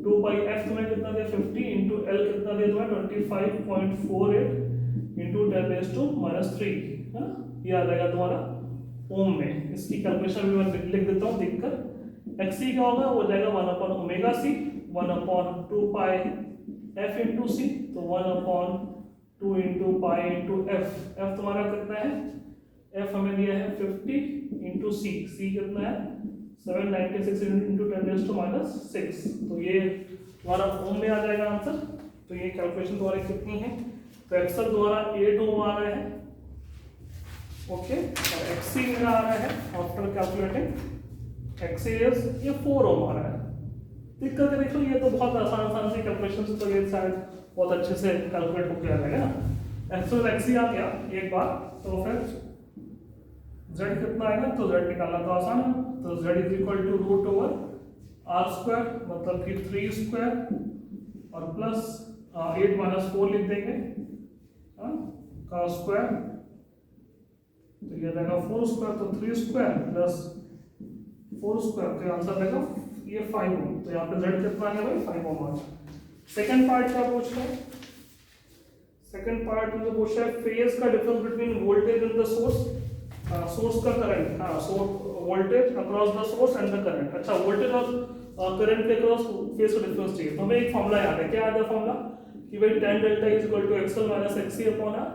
2 पाई एफ तुम्हें कितना दिया 50 इनटू एल कितना दिया तुम्हें 25.48 इनटू 10⁻³ है ना, ये आ जाएगा तुम्हारा ओम में। इसकी कैलकुलेशन भी मैं लिख देता हूँ देखकर। एक्सी क्या होगा? वो जाएगा 1/ओमेगा सी, 1/2 पाई एफ इंटू सी, तो 1/2 into pi into F. F तुम्हारा कितना है? एफ हमें दिया है 50 इंटू सी, सी कितना है 796 इंटू 10⁻⁶। तो ये तुम्हारा ओम में आ जाएगा आंसर। तो ये कैलकुलेशन तुम्हारी कितनी है? तो एक्सएल द्वारा 8 ओम आ रहा है, ओके, और एक्सी मेरा आ रहा है आफ्टर कैलकुलेटिंग एक्सी इज ये 4 ओम आ रहा है। देख करके देखो, ये तो बहुत आसान सी कैलकुलेशन से, तो ये शायद बहुत अच्छे से कैलकुलेट होकर आ जाएगा ना। एक्सएल एक्सी आ गया एक बार, तो फिर z कितना आएगा? तो z निकालना तो आसान है। तो z is equal to root over R square, मतलब कि 3 स्क्वायर और प्लस 8 माइनस 4 लिख देंगे का स्क्वायर, तो ये रहेगा 4 स्क्वायर, तो 3 स्क्वायर प्लस 4 स्क्वायर, तो आंसर रहेगा ये 5 ओम। तो यहाँ पे z कितना आ गया भाई? 5 ओम आ गया। सेकंड पार्ट क्या पूछ रहा है? सेकंड पार्ट में जो पूछ रहा है फेज का difference between voltage in the source, source का करंट, हाँ, voltage across the source and the current. अच्छा, वोल्टेज और करंट के अक्रॉस फेज का डिफरेंस चाहिए, तो हमें एक फॉर्मूला याद है। क्या याद है फॉर्मूला? कि भाई tan delta is equal to XL minus XC upon R,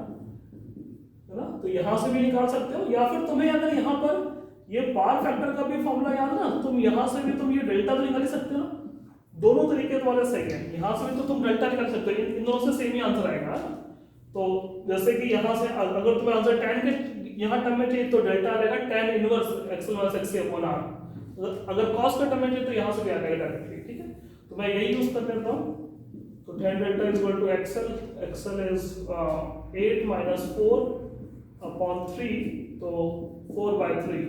है ना। तो यहां से भी निकाल सकते हो, या फिर तुम्हें अगर यहां पर ये पावर फैक्टर का भी फॉर्मूला याद है ना, तो तुम यहां से भी तुम ये डेल्टा तो निकाल सकते हो ना। दोनों तरीके तुम्हारे सही है, यहां से भी तो तुम डेल्टा निकाल सकते हो, इन दोनों से सेम ही आंसर आएगा। तो जैसे कि यहां से अगर तुम्हें आंसर tan के यहां टर्म में चाहिए तो डेल्टा आ जाएगा tan inverse XL minus XC upon R. अगर cos के टर्म में चाहिए तो यहां से भी आ जाएगा डायरेक्टली, ठीक है। तो मैं यही यूज कर देता हूं। तो tan delta is equal to XL, XL is 8 minus 4 upon 3, तो 4/3।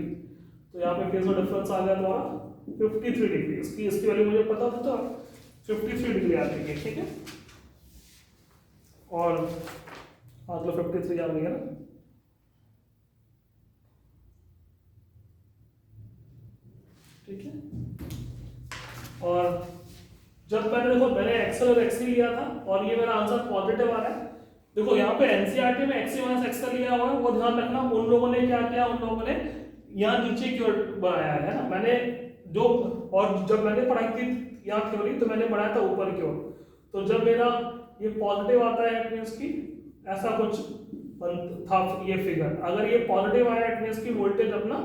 तो यहाँ पे फेज का डिफरेंस आ गया तुम्हारा 53 डिग्री। इसकी वैल्यू मुझे पता था, तो 53 डिग्री आ जाएगी, ठीक है। और मतलब 53 आ गया ना। ठीक है। और जब मैंने एक्सएल और एक्सी लिया था और ये मेरा आंसर पॉजिटिव आ रहा है। देखो यहाँ पे एनसीईआरटी में एक्सी माइनस एक्सएल लिया हुआ है, वो ध्यान रखना। उन लोगों ने क्या किया, उन लोगों ने यहाँ नीचे की ओर बनाया है ना। मैंने जो, और जब मैंने पढ़ाई थी यहाँ थ्योरी, तो मैंने पढ़ाया था ऊपर की ओर। तो जब मेरा ये पॉजिटिव आता है, इट मींस की ऐसा कुछ था ये फिगर। अगर ये पॉजिटिव आया, इट मींस की वोल्टेज अपना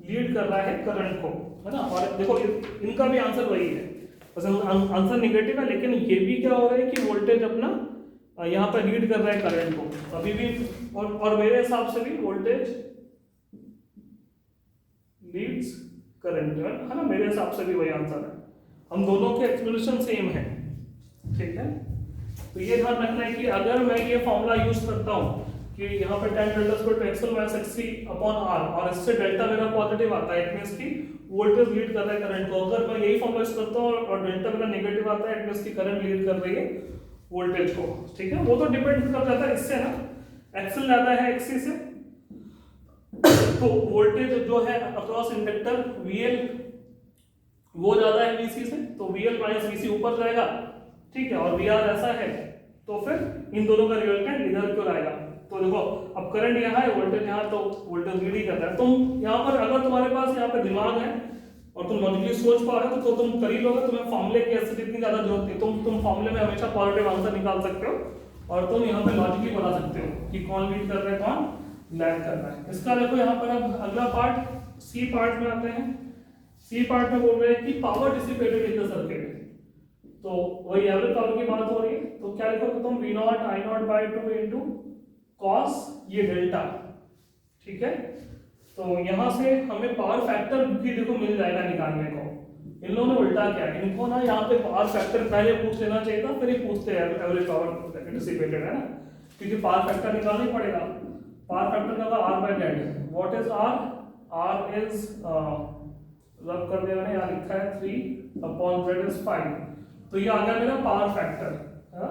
लीड कर रहा है करंट को, है ना। और देखो इनका भी आंसर वही है, बस आंसर नेगेटिव है, लेकिन ये भी क्या हो रहा है कि वोल्टेज अपना यहाँ पर लीड कर रहा है करंट को अभी भी। और मेरे हिसाब से भी वोल्टेज लीड्स करंट, है ना। मेरे हिसाब से भी वही आंसर है। हम दोनों के एक्सप्लेनेशन सेम है, ठीक है। तो ये ध्यान रखना है कि अगर मैं ये फॉर्मूला यूज करता हूँ कि यहाँ पे tan delta equal to XL minus XC upon R, और इससे डेल्टा मेरा पॉजिटिव आता है, इट मींस की वोल्टेज लीड कर रहा है करंट को। अगर मैं यही फॉर्मूला यूज करता हूँ और डेल्टा मेरा नेगेटिव आता है, इट मींस की करंट लीड कर रही है वोल्टेज को, ठीक है। वो तो डिपेंड कर जाता है इससे ना, एक्सएल ज्यादा है एक्सी से, तो वोल्टेज जो है अक्रॉस इंडक्टर VL वो ज्यादा है VC से, तो VL माइनस VC ऊपर जाएगा, ठीक है। और VR ऐसा है, तो फिर इन दोनों का रिजल्टेंट इधर क्यों आएगा। तो देखो अब करंट यहाँ है, वोल्टेज यहाँ, तो वोल्टेज लीड ही करता है। तुम यहाँ पर अगर तुम्हारे पास यहाँ पे दिमाग है और तुम लॉजिकली सोच पा रहे हो, तो तुम कर ही लोगे। तुम्हें फॉर्मूले की ऐसे इतनी ज्यादा जरूरत नहीं, तुम फॉर्मूले में हमेशा पॉजिटिव आंसर निकाल सकते हो और तुम यहाँ पे लॉजिकली बता सकते हो कि कौन लीड कर रहा है, कौन लैग कर रहा है। इसका देखो यहाँ पर अब अगला पार्ट सी पार्ट में आते हैं। सी पार्ट में बोल रहे हैं कि power dissipated in the circuit, तो वही एवरेज पावर की बात हो रही है। तो क्या लिखोगे तुम, V not I not by two into cos ये डेल्टा, ठीक है। तो यहाँ से हमें पावर फैक्टर भी देखो मिल जाएगा निकालने को। इन लोगों ने उल्टा किया, इनको ना यहाँ पे पावर फैक्टर पहले पूछ लेना चाहिए था, फिर ही पूछते हैं एवरेज पावर डिसिपेटेड, है ना, क्योंकि पावर फैक्टर निकालना ही पड़ेगा। पावर फैक्टर का R by Z, what is R, R is rub कर दिया मैंने, यहाँ लिखा है 3/z इज 5, तो ये आ गया मेरा पावर फैक्टर, है।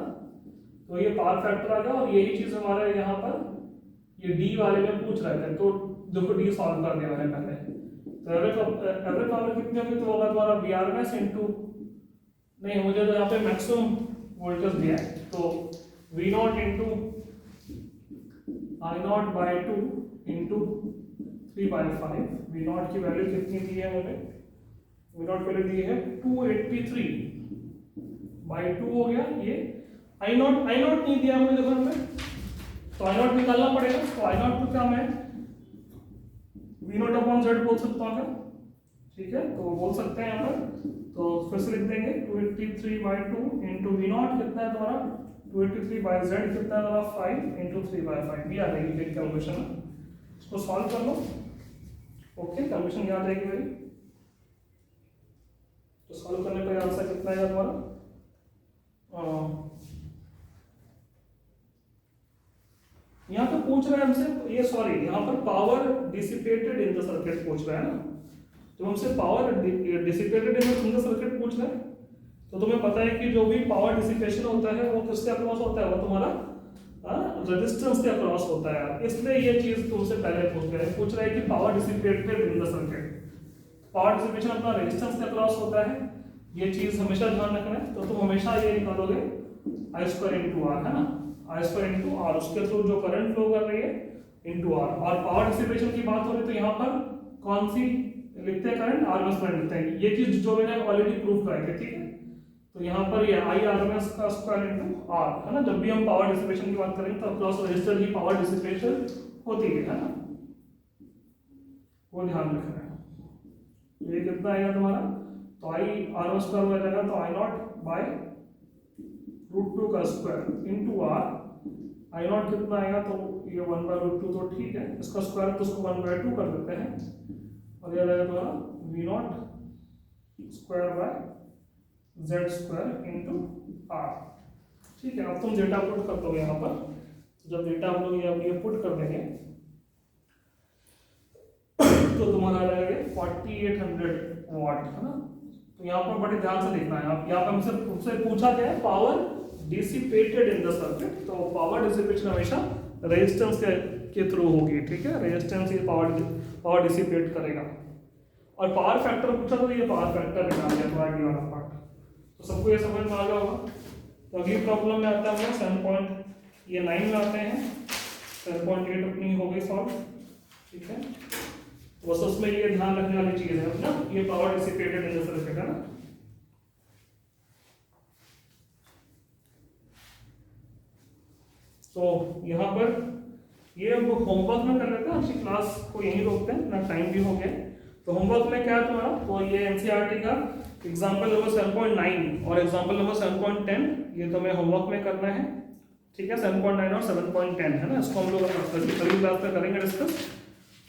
तो ये पावर फैक्टर आ गया, और यही चीज हमारे यहाँ पर ये डी वाले में पूछ रहे थे, तो देखो डी सॉल्व कर दिया मैंने पहले। तो एवरेज पावर कितनी होगी, तो होगा तुम्हारा VRMS इनटू, नहीं मुझे तो यहाँ पे मैक्सिमम वोल्टेज दिया है, तो V not into I not by 2 into 3/5। V not की वैल्यू कितनी दी है मुझे, V नॉट वैल्यू दी है 283/2 हो गया ये। I नॉट नहीं दिया मुझे देखो हमें, तो I नॉट निकालना पड़ेगा। तो I नॉट को क्या मैं V नॉट अपॉन Z बोल सकता हूँ, ठीक है, तो बोल सकते हैं यहाँ पर। तो फिर से लिख देंगे 283/2 इंटू V नॉट कितना है तुम्हारा 283/Z कितना है तुम्हारा 5 इंटू 3/5, ये आ जाएगी फिर कैलकुलेशन। इसको सॉल्व कर लो, ओके, कैलकुलेशन याद आएगी मेरी। तो सॉल्व करने पर आंसर कितना आएगा तुम्हारा, यहाँ पे पूछ रहा है हमसे ये, सॉरी यहाँ पर power dissipated in the circuit पूछ रहा है ना, तो हमसे power dissipated in the circuit पूछ रहा है। तो तुम्हें पता है कि जो भी पावर डिसिपेशन होता है वो किसके अक्रॉस होता है, वो तुम्हारा रेजिस्टेंस के अक्रॉस होता है, इसलिए ये चीज तुमसे पहले पूछ रहा है कि power dissipated in the circuit. Power dissipation अपना रेजिस्टेंस के अक्रॉस होता है, ये चीज हमेशा ध्यान रखना है। तो तुम हमेशा ये निकालोगे I² इंटू आर, है ना, I² इंटू आर, उसके थ्रू जो करंट फ्लो कर रही है इंटू आर। और पावर डिसिपेशन की बात हो रही है तो यहाँ पर कौन सी लिखते हैं, करंट RMS करंट लिखते हैं, ये चीज जो मैंने ऑलरेडी प्रूव कराई थी, ठीक है। तो यहाँ पर ये IRMS का स्क्वायर इंटू आर, है ना, जब भी हम पावर डिसिपेशन की बात करेंगे तो अक्रॉस रजिस्टर की पावर डिसिपेशन होती है ना, वो ध्यान रखना है। ये कितना आएगा तुम्हारा, तो IRMS का हो जाएगा, तो I नॉट बाय √2 का square into R. I not कितना आएगा, तो ये 1/√2, तो ठीक है, इसका स्क्वायर तो उसको 1/2 कर देते हैं, और ये आएगा तुम्हारा V not square by Z² into R, ठीक है। अब तुम डेटा पुट कर दोगे यहाँ पर, जब डेटा हम लोग ये पुट कर देंगे तो तुम्हारा आ जाएगा 4800 वाट, है ना। तो यहाँ पर बड़े ध्यान से देखना है, आप यहाँ पर हमसे पूछा गया है power dissipated in the circuit, तो पावर डिसिपेशन हमेशा रेजिस्टेंस के थ्रू होगी, ठीक है, रेजिस्टेंस ही पावर डिसिपेट करेगा। और पावर फैक्टर पूछा तो ये पावर फैक्टर निकाल दिया तुम्हारा ये वाला पार्ट, तो सबको ये समझ में आ गया होगा। तो अगली प्रॉब्लम में आता है 7.9 में आते हैं, 7.8 अपनी हो गई सॉल्व, ठीक है। बस उसमें ये ध्यान रखने वाली चीज है ना, ये power dissipated in the circuit, है ना। तो यहाँ पर ये अब होमवर्क में कर लेते हैं, अच्छी क्लास को यहीं रोकते हैं ना, टाइम भी हो गया। तो होमवर्क में क्या है तुम्हारा, तो ये एनसीईआरटी का एग्जाम्पल नंबर 7.9 और एग्जाम्पल नंबर 7.10 ये तुम्हें होमवर्क में करना है, ठीक है। 7.9 और 7.10 है ना, इसको हम लोग अगली क्लास में करेंगे डिस्कस।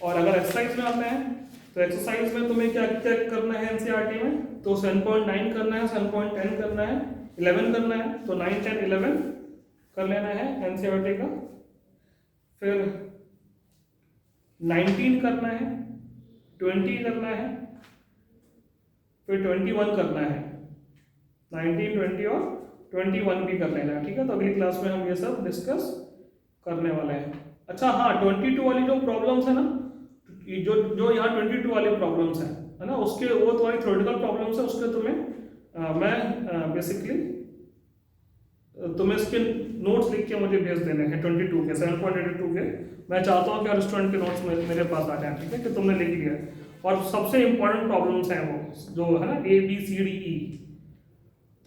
और अगर एक्सरसाइज में आते हैं तो एक्सरसाइज में तुम्हें क्या क्या करना है एनसीईआरटी में, तो 7.9 करना है, 7.10 करना है, 11 करना है, तो 9, 10, 11 कर लेना है एनसीईआरटी का। फिर 19 करना है, 20 करना है, फिर 21 करना है, 19, 20 और 21 भी कर लेना है, ठीक है। तो अगली क्लास में हम ये सब डिस्कस करने वाले हैं। अच्छा हाँ, 22 वाली जो प्रॉब्लम्स है ना, जो यहाँ 22 वाली प्रॉब्लम्स है ना, उसके वो तुम्हारी थ्योरेटिकल प्रॉब्लम्स है, उसके तुम्हें मैं बेसिकली तुम्हें इसके नोट्स लिख के मुझे भेज देने हैं 22 के 7.82 के। मैं चाहता हूँ कि हर स्टूडेंट के नोट्स मेरे पास आ जाए, ठीक है, कि तुमने लिख लिया। और सबसे इंपॉर्टेंट प्रॉब्लम्स हैं वो जो है ना ABCDE,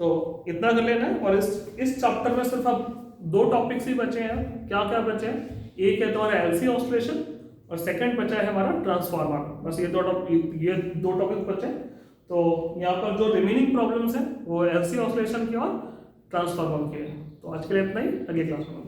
तो इतना कर लेना है। और इस चैप्टर में सिर्फ अब 2 टॉपिक्स ही बचे हैं। क्या क्या बचे हैं, एक है तुम्हारा एलसी ऑसिलेशन और सेकंड बचा है हमारा ट्रांसफार्मर। बस ये दो टॉपिक बचे हैं। तो यहाँ पर जो रिमेनिंग प्रॉब्लम्स हैं वो एलसी ऑसिलेशन की और ट्रांसफार्मर की है। तो आज के लिए इतना ही, अगले क्लास में।